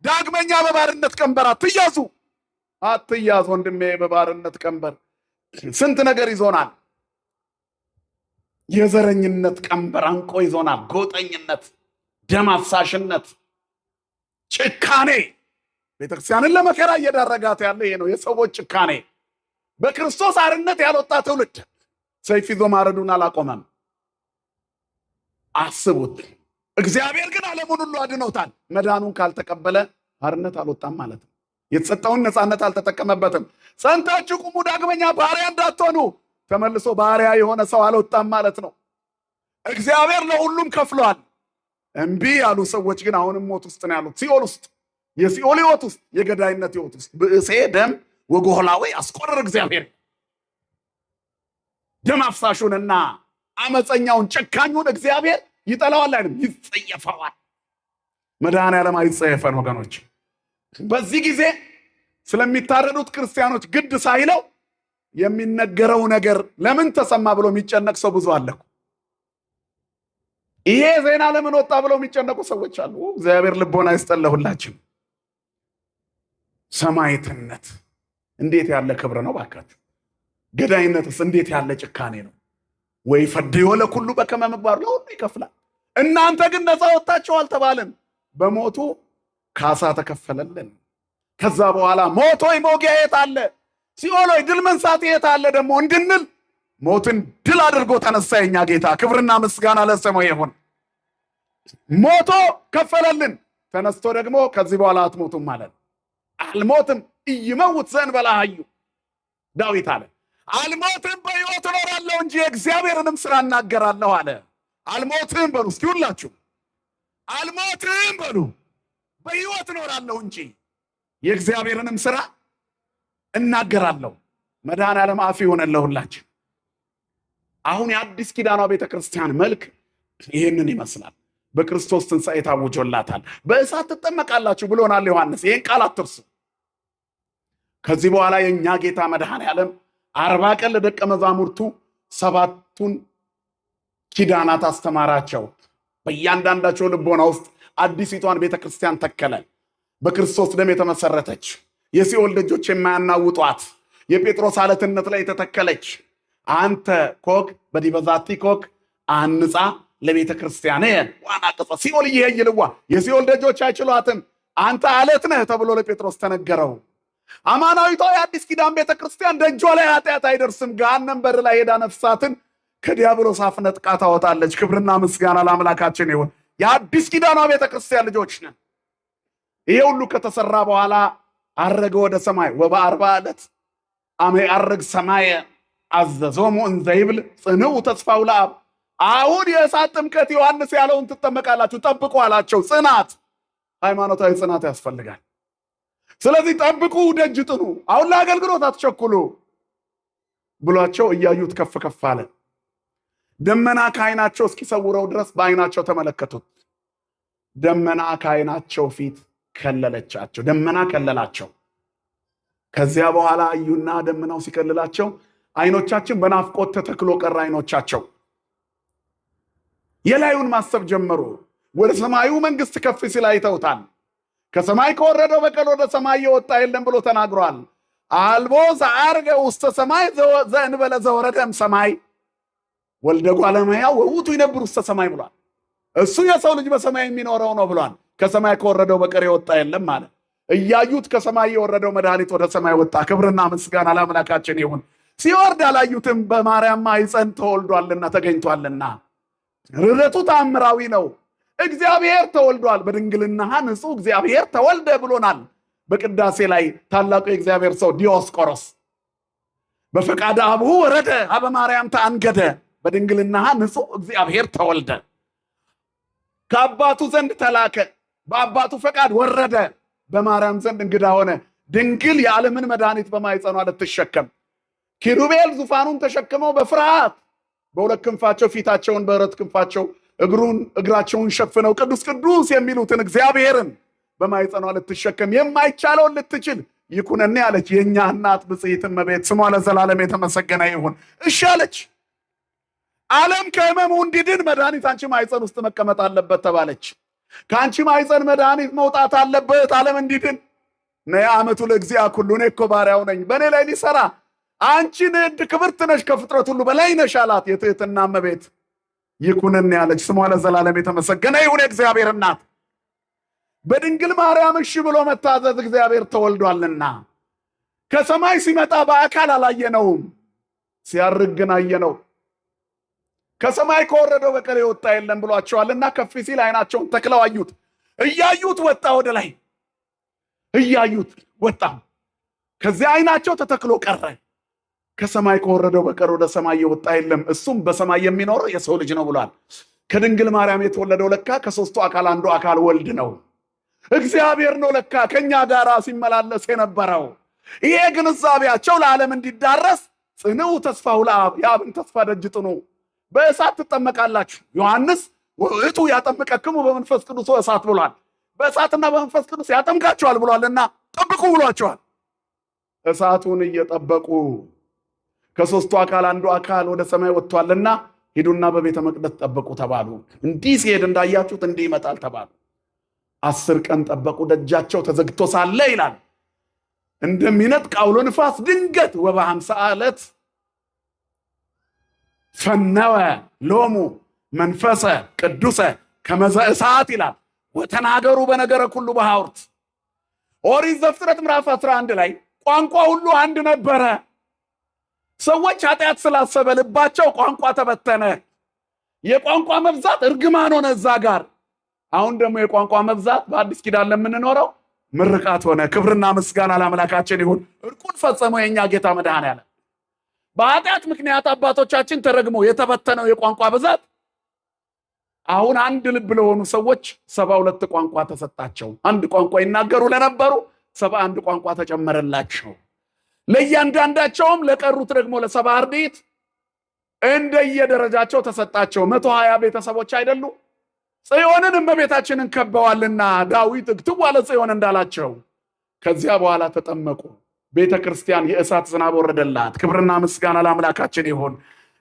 ዳግመኛ በባርነት ቀንበር አትያዙ። አትያዝ ወንድሜ፣ በባርነት ቀንበር ስንት ነገር ይዞናል። የዘረኝነት ቀንበር አንቆ ይዞናል። ጎጠኝነት፣ ደም አፍሳሽነት፣ ጭካኔ ቤተክርስቲያንን ለመከራ እየዳረጋት ያለ ይሄ ነው። የሰዎች ጭካኔ። በክርስቶስ አርነት ያልወጣ ትውልድ ሰይፍ ይዞ ማረዱን አላቆመም። አስቡት። እግዚአብሔር ግን ዓለሙን ሁሉ አድኖታል። መዳኑን ካልተቀበለ አርነት አልወጣም ማለት ነው። የተሰጠውን ነፃነት አልተጠቀመበትም። ጸንታችሁ ቁሙ፣ ዳግመኛ ባሪያ እንዳትሆኑ። ተመልሶ ባሪያ የሆነ ሰው አልወጣም ማለት ነው። እግዚአብሔር ለሁሉም ከፍሏል። እምቢ ያሉ ሰዎች ግን አሁንም ሞት ውስጥ ነው ያሉት፣ ሲኦል ውስጥ፣ የሲኦል ሕይወት ውስጥ፣ የገዳይነት ሕይወት ውስጥ። ብእሴ ደም ወጎህላዊ አስቆርር እግዚአብሔር ደም አፍሳሹንና አመፀኛውን ጨካኙን እግዚአብሔር ይጠላዋል አይደለም፣ ይጸየፈዋል። መድኃኔዓለም አይጸየፈን ወገኖች። በዚህ ጊዜ ስለሚታረዱት ክርስቲያኖች ግድ ሳይለው የሚነገረው ነገር ለምን ተሰማ ብሎ የሚጨነቅ ሰው ብዙ አለ። ይሄ ዜና ለምን ወጣ ብለው የሚጨነቁ ሰዎች አሉ። እግዚአብሔር ልቦና ይስጠን ለሁላችን። ሰማዕትነት እንዴት ያለ ክብር ነው ባካችሁ! ገዳይነትስ እንዴት ያለ ጭካኔ ነው! ወይ ፈድዮ ለኩሉ በከመ ምግባሩ ለሁሉ ይከፍላል። እናንተ ግን ነፃ ወጣችኋል ተባልን። በሞቱ ካሳ ተከፈለልን። ከዛ በኋላ ሞት ሆይ መውጊያ የት አለ? ሲኦል ሆይ ድል መንሳት የት አለ? ደግሞ እንድንል ሞትን ድል አድርጎ ተነሳ የኛ ጌታ። ክብርና ምስጋና ለስሙ ይሁን። ሞቶ ከፈለልን። ተነስቶ ደግሞ ከዚህ በኋላ አትሞቱም ማለት አልሞትም ኢይመውት ዘእንበለ ኀዩ ዳዊት አለ። አልሞትም በሕይወት እኖራለሁ እንጂ የእግዚአብሔርንም ስራ እናገራለሁ አለ። አልሞትም በሉ እስኪ ሁላችሁ፣ አልሞትም በሉ። በሕይወት እኖራለሁ እንጂ የእግዚአብሔርንም ስራ እናገራለሁ። መድኃኔዓለም አፍ ይሆነን ለሁላችን። አሁን የአዲስ ኪዳኗ ቤተክርስቲያን መልክ ይህንን ይመስላል። በክርስቶስ ትንሣኤ ታውጆላታል። በእሳት ትጠመቃላችሁ ብሎናል ዮሐንስ። ይህን ቃል አትርሱ። ከዚህ በኋላ የእኛ ጌታ መድኃኔዓለም 40 ቀን ለደቀ መዛሙርቱ 7ቱን ኪዳናት አስተማራቸው። በእያንዳንዳቸው ልቦና ውስጥ አዲሲቷን ቤተክርስቲያን ተከለ። በክርስቶስ ደም የተመሰረተች፣ የሲኦል ደጆች የማያናውጧት፣ የጴጥሮስ አለትነት ላይ የተተከለች አንተ ኮክ በዲበ ዛቲ ኮክ አንጻ ለቤተ ክርስቲያን ዋና ቅጽ ሲኦል ይሄይልዋ የሲኦል ደጆች አይችሏትም አንተ አለት ነህ ተብሎ ለጴጥሮስ ተነገረው። አማናዊቷ የአዲስ ኪዳን ቤተ ክርስቲያን ደጇ ላይ ኃጢአት አይደርስም። ገሃነም በር ላይ ሄዳ ነፍሳትን ከዲያብሎስ አፍ ነጥቃ ታወጣለች። ክብርና ምስጋና ለአምላካችን ይሁን። የአዲስ ኪዳኗ ቤተ ክርስቲያን ልጆች ነን። ይሄ ሁሉ ከተሰራ በኋላ አረገ ወደ ሰማይ። ወበአርባ ዕለት አመ ያርግ ሰማየ አዘዞሙ እንዘ ይብል ጽንዑ ተስፋው ለአብ። አሁን የእሳት ጥምቀት ዮሐንስ ያለውን ትጠመቃላችሁ ጠብቁ አላቸው። ጽናት፣ ሃይማኖታዊ ጽናት ያስፈልጋል። ስለዚህ ጠብቁ፣ ደጅ ጥኑ፣ አሁን ለአገልግሎት አትቸኩሉ ብሏቸው እያዩት ከፍ ከፍ አለ። ደመና ከዓይናቸው እስኪሰውረው ድረስ በዓይናቸው ተመለከቱት። ደመና ከዓይናቸው ፊት ከለለቻቸው። ደመና ከለላቸው። ከዚያ በኋላ አዩና ደመናው ሲከልላቸው ዓይኖቻችን በናፍቆት ተተክሎ ቀረ። ዓይኖቻቸው የላዩን ማሰብ ጀመሩ። ወደ ሰማዩ መንግስት ከፍ ሲል አይተውታል። ከሰማይ ከወረደው በቀር ወደ ሰማይ የወጣ የለም ብሎ ተናግሯል። አልቦ ዘዐርገ ውስተ ሰማይ ዘእንበለ ዘወረደም ሰማይ ወልደ እጓለ እመሕያው ወውእቱ ይነብር ውስተ ሰማይ ብሏል። እሱ የሰው ልጅ በሰማይ የሚኖረው ነው ብሏል። ከሰማይ ከወረደው በቀር የወጣ የለም ማለት እያዩት ከሰማይ የወረደው መድኃኒት ወደ ሰማይ ወጣ። ክብርና ምስጋና ለአምላካችን ይሁን። ሲወርድ አላዩትም፣ በማርያም ማኅፀን ተወልዷልና ተገኝቷልና። ርደቱ ተአምራዊ ነው። እግዚአብሔር ተወልዷል። በድንግልና ንጹሕ እግዚአብሔር ተወልደ ብሎናል። በቅዳሴ ላይ ታላቁ የእግዚአብሔር ሰው ዲዮስቆሮስ በፈቃደ አብሁ ወረደ ሀበ ማርያም ተአንገደ፣ በድንግልና ንጹሕ እግዚአብሔር ተወልደ፣ ከአባቱ ዘንድ ተላከ፣ በአባቱ ፈቃድ ወረደ፣ በማርያም ዘንድ እንግዳ ሆነ። ድንግል የዓለምን መድኃኒት በማኅፀኗ ልትሸከም ኪሩቤል ዙፋኑን ተሸክመው በፍርሃት በሁለት ክንፋቸው ፊታቸውን በሁለት ክንፋቸው እግራቸውን ሸፍነው ቅዱስ ቅዱስ የሚሉትን እግዚአብሔርን በማኅፀኗ ልትሸከም የማይቻለውን ልትችል ይኩነኔ አለች። የእኛ እናት ብፅዕት እመቤት ስሟ ለዘላለም የተመሰገነ ይሁን። እሺ አለች። ዓለም ከሕመሙ እንዲድን መድኃኒት አንቺ ማኅፀን ውስጥ መቀመጥ አለበት ተባለች። ከአንቺ ማኅፀን መድኃኒት መውጣት አለበት ዓለም እንዲድን። ነይ አመቱ ለእግዚአ ኩሉ፣ እኔ እኮ ባሪያው ነኝ በእኔ ላይ ሊሰራ አንቺ ንዕድ ክብርት ነሽ ከፍጥረት ሁሉ በላይ ነሽ አላት የትሕትና እመቤት። ይኩነኔ አለች። ስሟ ለዘላለም የተመሰገነ ይሁን። የእግዚአብሔር እናት በድንግል ማርያም እሺ ብሎ መታዘዝ እግዚአብሔር ተወልዷልና ከሰማይ ሲመጣ በአካል አላየነውም፣ ሲያርግ ግን አየነው። ከሰማይ ከወረደው በቀር የወጣ የለም ብሏቸዋልና ከፍ ሲል ዓይናቸውን ተክለው አዩት። እያዩት ወጣ፣ ወደ ላይ እያዩት ወጣ። ከዚያ ዓይናቸው ተተክሎ ቀረ። ከሰማይ ከወረደው በቀር ወደ ሰማይ የወጣ የለም፣ እሱም በሰማይ የሚኖረው የሰው ልጅ ነው ብሏል። ከድንግል ማርያም የተወለደው ለካ ከሦስቱ አካል አንዱ አካል ወልድ ነው፣ እግዚአብሔር ነው ለካ ከኛ ጋር ሲመላለስ የነበረው። ይሄ ግንዛቤያቸው ለዓለም እንዲዳረስ ጽንዑ ተስፋሁ ለአብ፣ የአብን ተስፋ ደጅ ጥኑ፣ በእሳት ትጠመቃላችሁ። ዮሐንስ ውእቱ ያጠምቀክሙ በመንፈስ ቅዱስ እሳት ብሏል። በእሳትና በመንፈስ ቅዱስ ያጠምቃቸዋል ብሏልና ጠብቁ ብሏቸዋል። እሳቱን እየጠበቁ ከሦስቱ አካል አንዱ አካል ወደ ሰማይ ወጥቷልና ሂዱና በቤተ መቅደስ ጠብቁ ተባሉ። እንዲህ ሲሄድ እንዳያችሁት እንዲህ ይመጣል ተባሉ። 10 ቀን ጠበቁ። ደጃቸው ተዘግቶ ሳለ ይላል እንደሚነጥቅ አውሎ ንፋስ ድንገት ወበ50 ዕለት ፈነወ ሎሙ መንፈሰ ቅዱሰ ከመዘ እሳት ይላል ወተናገሩ በነገረ ኩሉ በሐውርት። ኦሪት ዘፍጥረት ምዕራፍ 11 ላይ ቋንቋ ሁሉ አንድ ነበረ። ሰዎች ኃጢአት ስላሰበ ልባቸው ቋንቋ ተበተነ። የቋንቋ መብዛት እርግማን ሆነ እዛ ጋር። አሁን ደግሞ የቋንቋ መብዛት በአዲስ ኪዳን ለምንኖረው ምርቃት ሆነ። ክብርና ምስጋና ለአምላካችን ይሁን። እርቁን ፈጸመው የእኛ ጌታ መድኃኔዓለም። በኃጢአት ምክንያት አባቶቻችን ተረግመው የተበተነው የቋንቋ ብዛት አሁን አንድ ልብ ለሆኑ ሰዎች 72 ቋንቋ ተሰጣቸው። አንድ ቋንቋ ይናገሩ ለነበሩ 71 ቋንቋ ተጨመረላቸው። ለእያንዳንዳቸውም ለቀሩት ደግሞ ለ70 አርድእት እንደየደረጃቸው ተሰጣቸው። 120 ቤተሰቦች አይደሉ? ጽዮንን እመቤታችንን ከበዋልና ዳዊት እግትዋ ለጽዮን እንዳላቸው ከዚያ በኋላ ተጠመቁ። ቤተ ክርስቲያን የእሳት ዝናብ ወረደላት። ክብርና ምስጋና ለአምላካችን ይሁን።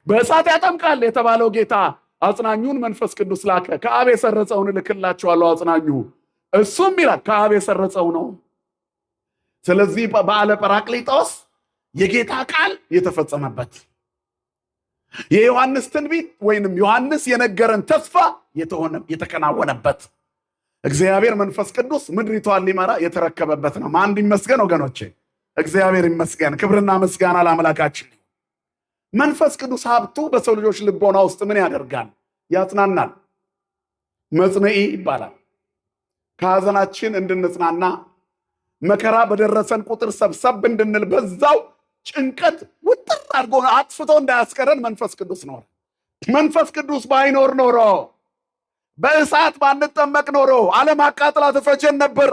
በእሳት ያጠምቃል የተባለው ጌታ አጽናኙን መንፈስ ቅዱስ ላከ። ከአብ የሰረጸውን እልክላችኋለሁ አጽናኙ፣ እሱም ይላል ከአብ የሰረጸው ነው። ስለዚህ በዓለ ጰራቅሊጦስ የጌታ ቃል የተፈጸመበት የዮሐንስ ትንቢት ወይንም ዮሐንስ የነገረን ተስፋ የተከናወነበት እግዚአብሔር መንፈስ ቅዱስ ምድሪቷን ሊመራ የተረከበበት ነው። ማን ይመስገን ወገኖቼ? እግዚአብሔር ይመስገን። ክብርና ምስጋና ለአምላካችን። መንፈስ ቅዱስ ሀብቱ በሰው ልጆች ልቦና ውስጥ ምን ያደርጋል? ያጽናናል። መጽንዒ ይባላል። ከሐዘናችን እንድንጽናና መከራ በደረሰን ቁጥር ሰብሰብ እንድንል በዛው ጭንቀት ውጥር አድርጎ አጥፍቶ እንዳያስቀረን መንፈስ ቅዱስ ኖረ። መንፈስ ቅዱስ ባይኖር ኖሮ በእሳት ባንጠመቅ ኖሮ ዓለም አቃጥላ ትፈጀን ነበር።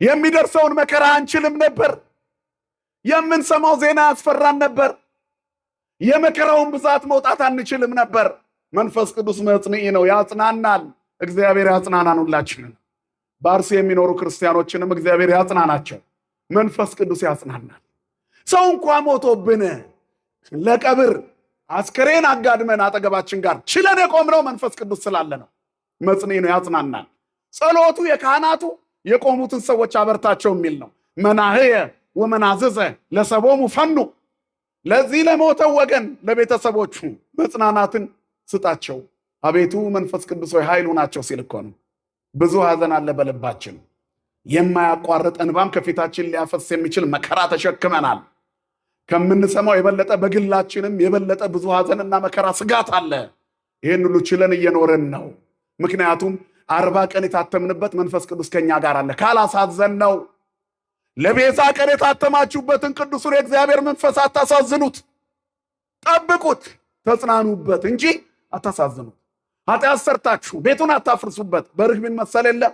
የሚደርሰውን መከራ አንችልም ነበር። የምንሰማው ዜና ያስፈራን ነበር። የመከራውን ብዛት መውጣት አንችልም ነበር። መንፈስ ቅዱስ መጽንዒ ነው፣ ያጽናናል። እግዚአብሔር ያጽናናን ሁላችንን። በአርሲ የሚኖሩ ክርስቲያኖችንም እግዚአብሔር ያጽናናቸው። መንፈስ ቅዱስ ያጽናናል። ሰው እንኳ ሞቶብን ለቀብር አስከሬን አጋድመን አጠገባችን ጋር ችለን የቆምነው መንፈስ ቅዱስ ስላለ ነው። መጽንዒ ነው፣ ያጽናናል። ጸሎቱ የካህናቱ የቆሙትን ሰዎች አበርታቸው የሚል ነው። መናህየ ወመናዝዘ ለሰቦሙ ፈኑ፣ ለዚህ ለሞተው ወገን ለቤተሰቦቹ መጽናናትን ስጣቸው። አቤቱ መንፈስ ቅዱስ ሆይ ኃይሉ ናቸው ሲል እኮ ነው። ብዙ ሐዘን አለ በልባችን፣ የማያቋርጥ እንባም ከፊታችን ሊያፈስ የሚችል መከራ ተሸክመናል። ከምንሰማው የበለጠ በግላችንም የበለጠ ብዙ ሐዘንና መከራ ስጋት አለ። ይህን ሁሉ ችለን እየኖርን ነው። ምክንያቱም 40 ቀን የታተምንበት መንፈስ ቅዱስ ከኛ ጋር አለ። ካላሳዘን ነው። ለቤዛ ቀን የታተማችሁበትን ቅዱሱን የእግዚአብሔር መንፈስ አታሳዝኑት፣ ጠብቁት፣ ተጽናኑበት እንጂ አታሳዝኑት። ኃጢአት ሰርታችሁ ቤቱን አታፍርሱበት። በርግብን መሰል የለም።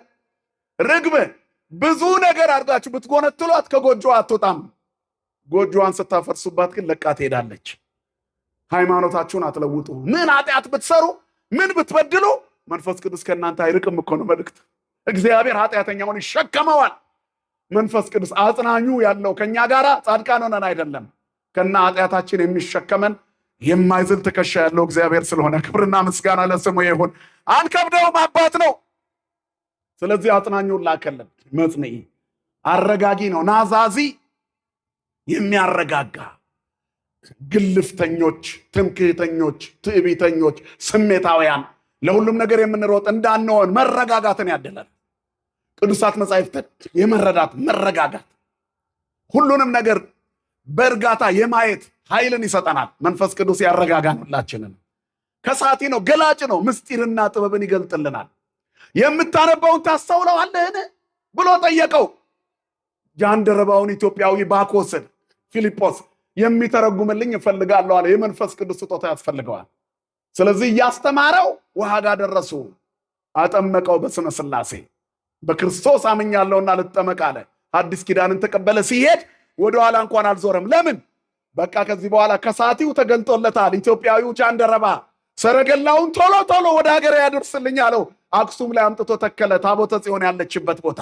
ርግብ ብዙ ነገር አድርጋችሁ ብትጎነትሏት ከጎጆዋ አትወጣም። ጎጆዋን ስታፈርሱባት ግን ለቃ ትሄዳለች። ሃይማኖታችሁን አትለውጡ። ምን ኃጢአት ብትሰሩ ምን ብትበድሉ መንፈስ ቅዱስ ከእናንተ አይርቅም እኮ ነው መልእክት። እግዚአብሔር ኃጢአተኛውን ይሸከመዋል። መንፈስ ቅዱስ አጽናኙ ያለው ከኛ ጋር ጻድቃን ሆነን አይደለም፣ ከና ኃጢአታችን የሚሸከመን የማይዝል ትከሻ ያለው እግዚአብሔር ስለሆነ ክብርና ምስጋና ለስሙ ይሁን። አንከብደውም፣ አባት ነው። ስለዚህ አጽናኙን ላከልን። መጽንዒ አረጋጊ ነው። ናዛዚ የሚያረጋጋ ግልፍተኞች፣ ትምክህተኞች፣ ትዕቢተኞች፣ ስሜታውያን ለሁሉም ነገር የምንሮጥ እንዳንሆን መረጋጋትን ያደላል። ቅዱሳት መጻሕፍት የመረዳት መረጋጋት፣ ሁሉንም ነገር በእርጋታ የማየት ኃይልን ይሰጠናል። መንፈስ ቅዱስ ያረጋጋን ሁላችንን። ከሳቲ ነው፣ ገላጭ ነው፣ ምስጢርና ጥበብን ይገልጥልናል። የምታነበውን ታስተውለዋለህን ብሎ ጠየቀው። ጃንደረባውን ኢትዮጵያዊ ባኮስን ፊልጶስ የሚተረጉምልኝ እፈልጋለሁ አለ። የመንፈስ ቅዱስ ስጦታ ያስፈልገዋል። ስለዚህ እያስተማረው ውሃ ጋር ደረሱ። አጠመቀው በስመ ሥላሴ፣ በክርስቶስ አምኛለሁና ልጠመቅ አለ። አዲስ ኪዳንን ተቀበለ። ሲሄድ ወደኋላ እንኳን አልዞረም። ለምን? በቃ ከዚህ በኋላ ከሳቲው ተገልጦለታል። ኢትዮጵያዊው ጃንደረባ ሰረገላውን ቶሎ ቶሎ ወደ ሀገር ያደርስልኝ አለው። አክሱም ላይ አምጥቶ ተከለ። ታቦተ ጽዮን ያለችበት ቦታ።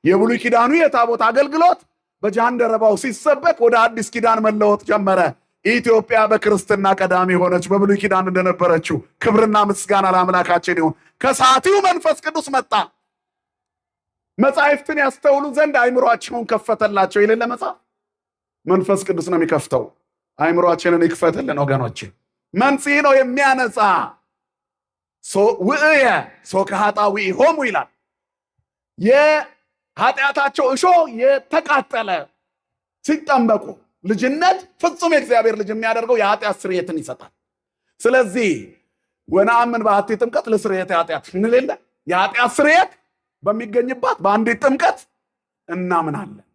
የብሉይ ኪዳኑ የታቦት አገልግሎት በጃንደረባው ሲሰበክ ወደ አዲስ ኪዳን መለወጥ ጀመረ። ኢትዮጵያ በክርስትና ቀዳሚ ሆነች፣ በብሉይ ኪዳን እንደነበረችው። ክብርና ምስጋና ለአምላካችን ይሁን። ከሳቲው መንፈስ ቅዱስ መጣ። መጻሕፍትን ያስተውሉ ዘንድ አይምሯቸውን ከፈተላቸው ይላል መጽሐፍ። መንፈስ ቅዱስ ነው የሚከፍተው። አይምሯችንን ይክፈትልን ወገኖች። መንጽሔ ነው የሚያነጻ። ውእየ ሶከ ኃጣውኢሆሙ ይላል። የኃጢአታቸው እሾህ የተቃጠለ ሲጠመቁ ልጅነት ፍጹም የእግዚአብሔር ልጅ የሚያደርገው የኃጢአት ስርየትን ይሰጣል። ስለዚህ ወነአምን በአሐቲ ጥምቀት ለስርየተ ኃጢአት እንለለ የኃጢአት ስርየት በሚገኝባት በአንዲት ጥምቀት እናምናለን።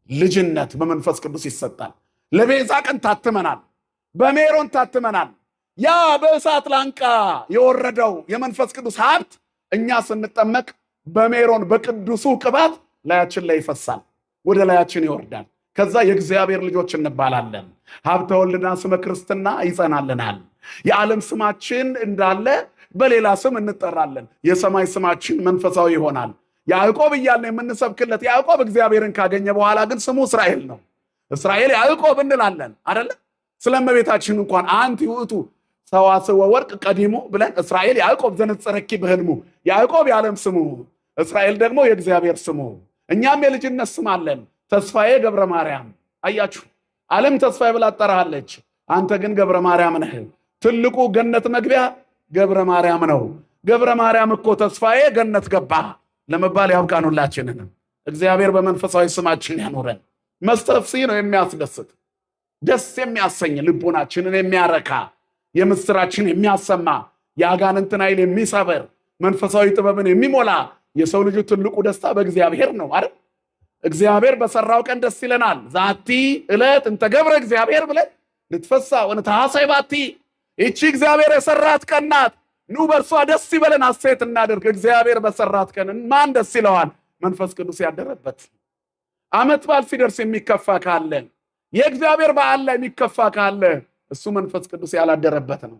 ልጅነት በመንፈስ ቅዱስ ይሰጣል። ለቤዛ ቀን ታትመናል፣ በሜሮን ታትመናል። ያ በእሳት ላንቃ የወረደው የመንፈስ ቅዱስ ሀብት እኛ ስንጠመቅ በሜሮን በቅዱሱ ቅባት ላያችን ላይ ይፈሳል፣ ወደ ላያችን ይወርዳል። ከዛ የእግዚአብሔር ልጆች እንባላለን። ሀብተ ወልድና ስመ ክርስትና ይጸናልናል። የዓለም ስማችን እንዳለ በሌላ ስም እንጠራለን። የሰማይ ስማችን መንፈሳዊ ይሆናል። ያዕቆብ እያልን የምንሰብክለት ያዕቆብ እግዚአብሔርን ካገኘ በኋላ ግን ስሙ እስራኤል ነው። እስራኤል ያዕቆብ እንላለን አይደለ? ስለመቤታችን እንኳን አንቲ ውእቱ ሰዋስወ ወርቅ ቀዲሙ ብለን እስራኤል ያዕቆብ ዘነጸረኪ በህልሙ። ያዕቆብ የዓለም ስሙ፣ እስራኤል ደግሞ የእግዚአብሔር ስሙ። እኛም የልጅነት ስም አለን። ተስፋዬ ገብረ ማርያም። አያችሁ፣ ዓለም ተስፋዬ ብላ ትጠራሃለች፣ አንተ ግን ገብረ ማርያም ነህ። ትልቁ ገነት መግቢያ ገብረ ማርያም ነው። ገብረ ማርያም እኮ ተስፋዬ ገነት ገባ ለመባል ያብቃን ሁላችንንም። እግዚአብሔር በመንፈሳዊ ስማችን ያኖረን። መስተፍሲ ነው የሚያስደስት፣ ደስ የሚያሰኝ፣ ልቦናችንን የሚያረካ፣ የምስራችን የሚያሰማ፣ የአጋንንትን ኃይል የሚሰበር፣ መንፈሳዊ ጥበብን የሚሞላ የሰው ልጁ ትልቁ ደስታ በእግዚአብሔር ነው አይደል? እግዚአብሔር በሰራው ቀን ደስ ይለናል። ዛቲ ዕለት እንተ ገብረ እግዚአብሔር ብለን ልትፈሳ ወንታሐሰይ ባቲ። ይቺ እግዚአብሔር የሰራት ቀን ናት። ኑ በእርሷ ደስ ይበለን፣ ሐሴት እናድርግ። እግዚአብሔር በሰራት ቀን ማን ደስ ይለዋል? መንፈስ ቅዱስ ያደረበት። ዓመት በዓል ሲደርስ የሚከፋ ካለ፣ የእግዚአብሔር በዓል ላይ የሚከፋ ካለ እሱ መንፈስ ቅዱስ ያላደረበት ነው።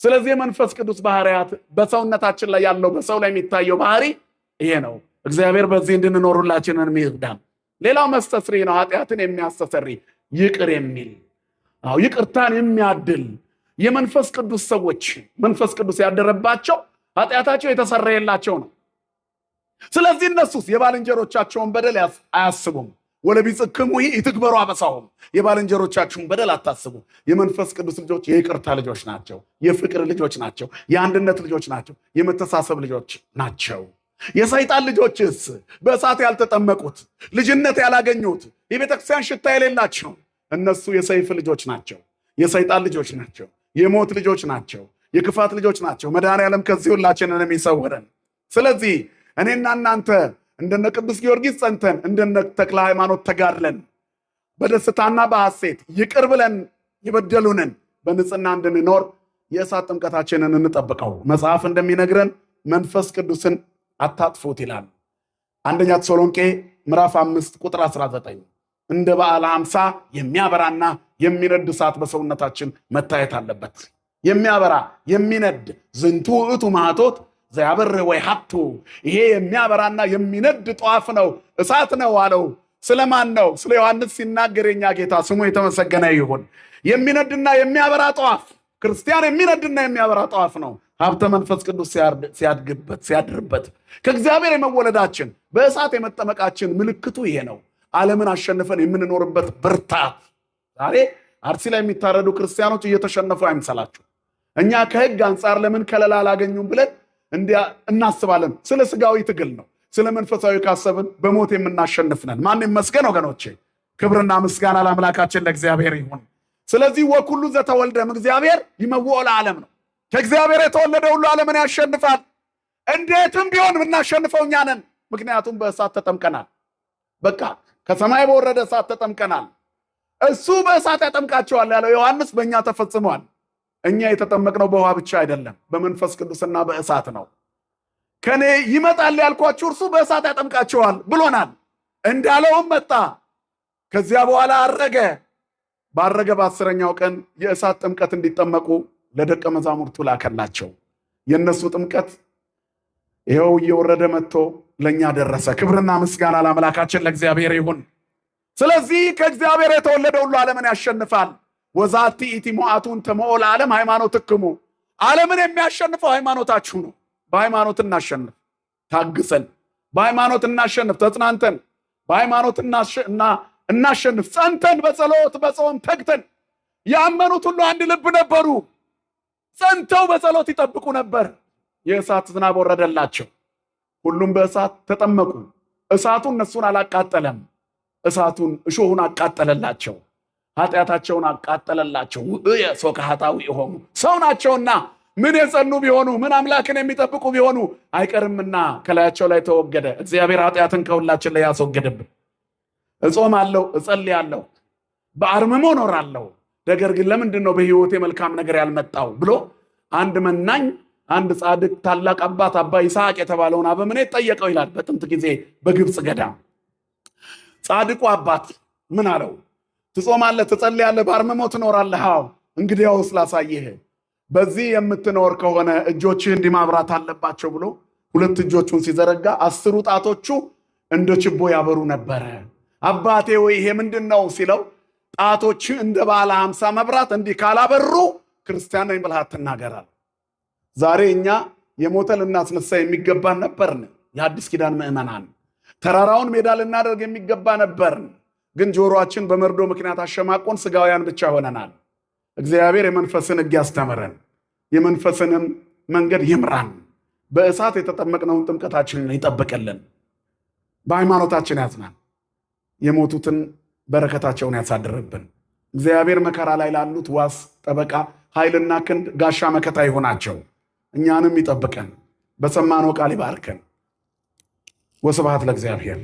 ስለዚህ የመንፈስ ቅዱስ ባህሪያት በሰውነታችን ላይ ያለው በሰው ላይ የሚታየው ባህሪ ይሄ ነው። እግዚአብሔር በዚህ እንድንኖር ሁላችንን ይርዳን። ሌላው መስተስሪ ነው፣ ኃጢአትን የሚያስተሰሪ ይቅር የሚል ይቅርታን የሚያድል የመንፈስ ቅዱስ ሰዎች መንፈስ ቅዱስ ያደረባቸው ኃጢአታቸው የተሰረየላቸው ነው። ስለዚህ እነሱስ የባልንጀሮቻቸውን በደል አያስቡም። ወለቢጽክሙ ይትግበሩ አበሳሁም። የባልንጀሮቻችሁን በደል አታስቡ። የመንፈስ ቅዱስ ልጆች የይቅርታ ልጆች ናቸው። የፍቅር ልጆች ናቸው። የአንድነት ልጆች ናቸው። የመተሳሰብ ልጆች ናቸው። የሰይጣን ልጆችስ በእሳት ያልተጠመቁት ልጅነት ያላገኙት የቤተክርስቲያን ሽታ የሌላቸው እነሱ የሰይፍ ልጆች ናቸው። የሰይጣን ልጆች ናቸው። የሞት ልጆች ናቸው። የክፋት ልጆች ናቸው። መድኃኔዓለም ከዚህ ሁላችንን የሚሰውረን። ስለዚህ እኔና እናንተ እንደነ ቅዱስ ጊዮርጊስ ጸንተን እንደነ ተክለ ሃይማኖት ተጋድለን በደስታና በሐሴት ይቅር ብለን የበደሉንን በንጽህና እንድንኖር የእሳት ጥምቀታችንን እንጠብቀው። መጽሐፍ እንደሚነግረን መንፈስ ቅዱስን አታጥፉት ይላል። አንደኛ ተሰሎንቄ ምዕራፍ 5 ቁጥር 19 እንደ በዓለ ሃምሳ የሚያበራና የሚነድ እሳት በሰውነታችን መታየት አለበት። የሚያበራ የሚነድ ዝንቱ ውእቱ ማኅቶት ዘያበር ወይ ሀብቱ፣ ይሄ የሚያበራና የሚነድ ጧፍ ነው፣ እሳት ነው አለው። ስለማን ነው? ስለ ዮሐንስ ሲናገር የኛ ጌታ ስሙ የተመሰገነ ይሁን። የሚነድና የሚያበራ ጧፍ፣ ክርስቲያን የሚነድና የሚያበራ ጧፍ ነው። ሀብተ መንፈስ ቅዱስ ሲያድርበት ከእግዚአብሔር የመወለዳችን በእሳት የመጠመቃችን ምልክቱ ይሄ ነው። ዓለምን አሸንፈን የምንኖርበት ብርታት። ዛሬ አርሲ ላይ የሚታረዱ ክርስቲያኖች እየተሸነፉ አይምሰላችሁ። እኛ ከህግ አንጻር ለምን ከለላ አላገኙም ብለን እናስባለን። ስለ ስጋዊ ትግል ነው። ስለ መንፈሳዊ ካሰብን በሞት የምናሸንፍነን። ማን ይመስገን ወገኖቼ? ክብርና ምስጋና ለአምላካችን ለእግዚአብሔር ይሁን። ስለዚህ ወኩሉ ዘተወልደ እግዚአብሔር ይመውኦ ለዓለም ነው። ከእግዚአብሔር የተወለደ ሁሉ ዓለምን ያሸንፋል። እንዴትም ቢሆን የምናሸንፈው እኛ ነን። ምክንያቱም በእሳት ተጠምቀናል። በቃ ከሰማይ በወረደ እሳት ተጠምቀናል። እሱ በእሳት ያጠምቃቸዋል ያለው ዮሐንስ በእኛ ተፈጽሟል። እኛ የተጠመቅነው በውሃ ብቻ አይደለም፣ በመንፈስ ቅዱስና በእሳት ነው። ከኔ ይመጣል ያልኳችሁ እርሱ በእሳት ያጠምቃቸዋል ብሎናል። እንዳለውም መጣ። ከዚያ በኋላ አረገ። ባረገ በ10ኛው ቀን የእሳት ጥምቀት እንዲጠመቁ ለደቀ መዛሙርቱ ላከላቸው። የእነሱ ጥምቀት ይኸው እየወረደ መጥቶ ለእኛ ደረሰ። ክብርና ምስጋና ለአምላካችን ለእግዚአብሔር ይሁን። ስለዚህ ከእግዚአብሔር የተወለደ ሁሉ ዓለምን ያሸንፋል። ወዛቲ ኢቲ ሞዓቱን ተሞኦ ለዓለም ሃይማኖትክሙ፣ ዓለምን የሚያሸንፈው ሃይማኖታችሁ ነው። በሃይማኖት እናሸንፍ ታግሰን፣ በሃይማኖት እናሸንፍ ተጽናንተን፣ በሃይማኖት እናሸንፍ ጸንተን፣ በጸሎት በጾም ተግተን። ያመኑት ሁሉ አንድ ልብ ነበሩ፣ ጸንተው በጸሎት ይጠብቁ ነበር። የእሳት ዝናብ ወረደላቸው፣ ሁሉም በእሳት ተጠመቁ። እሳቱ እነሱን አላቃጠለም፣ እሳቱን እሾሁን አቃጠለላቸው፣ ኃጢአታቸውን አቃጠለላቸው። ሶከ ኃጣዊ የሆኑ ሰው ናቸውና ምን የጸኑ ቢሆኑ ምን አምላክን የሚጠብቁ ቢሆኑ አይቀርምና ከላያቸው ላይ ተወገደ። እግዚአብሔር ኃጢአትን ከሁላችን ላይ ያስወገደብን። እጾማለሁ፣ እጸልያለሁ፣ በአርምሞ እኖራለሁ፣ ነገር ግን ለምንድን ነው በሕይወቴ መልካም ነገር ያልመጣው ብሎ አንድ መናኝ አንድ ጻድቅ ታላቅ አባት አባ ይስሐቅ የተባለውን አበምኔት ጠየቀው ይላል። በጥንት ጊዜ በግብፅ ገዳም ጻድቁ አባት ምን አለው? ትጾማለህ፣ ትጸልያለህ፣ በአርምሞ ትኖራለህ። አዎ እንግዲያውስ ላሳይህ፣ በዚህ የምትኖር ከሆነ እጆችህ እንዲህ ማብራት አለባቸው ብሎ 2 እጆቹን ሲዘረጋ 10 ጣቶቹ እንደ ችቦ ያበሩ ነበረ። አባቴ ወይ ይሄ ምንድን ነው ሲለው ጣቶች እንደ በዓለ ሃምሳ መብራት እንዲህ ካላበሩ ክርስቲያን ነኝ ብለህ አትናገራል። ዛሬ እኛ የሞተ ልናስነሳ የሚገባን ነበርን። የአዲስ ኪዳን ምዕመናን ተራራውን ሜዳ ልናደርግ የሚገባ ነበርን። ግን ጆሮአችን በመርዶ ምክንያት አሸማቆን ስጋውያን ብቻ ሆነናል። እግዚአብሔር የመንፈስን ሕግ ያስተምረን፣ የመንፈስንም መንገድ ይምራን። በእሳት የተጠመቅነውን ጥምቀታችንን ይጠብቅልን፣ በሃይማኖታችን ያጽናን፣ የሞቱትን በረከታቸውን ያሳድርብን። እግዚአብሔር መከራ ላይ ላሉት ዋስ ጠበቃ፣ ኃይልና ክንድ፣ ጋሻ መከታ ይሆናቸው። እኛንም ይጠብቀን፣ በሰማነው ቃል ይባርከን። ወስብሐት ለእግዚአብሔር።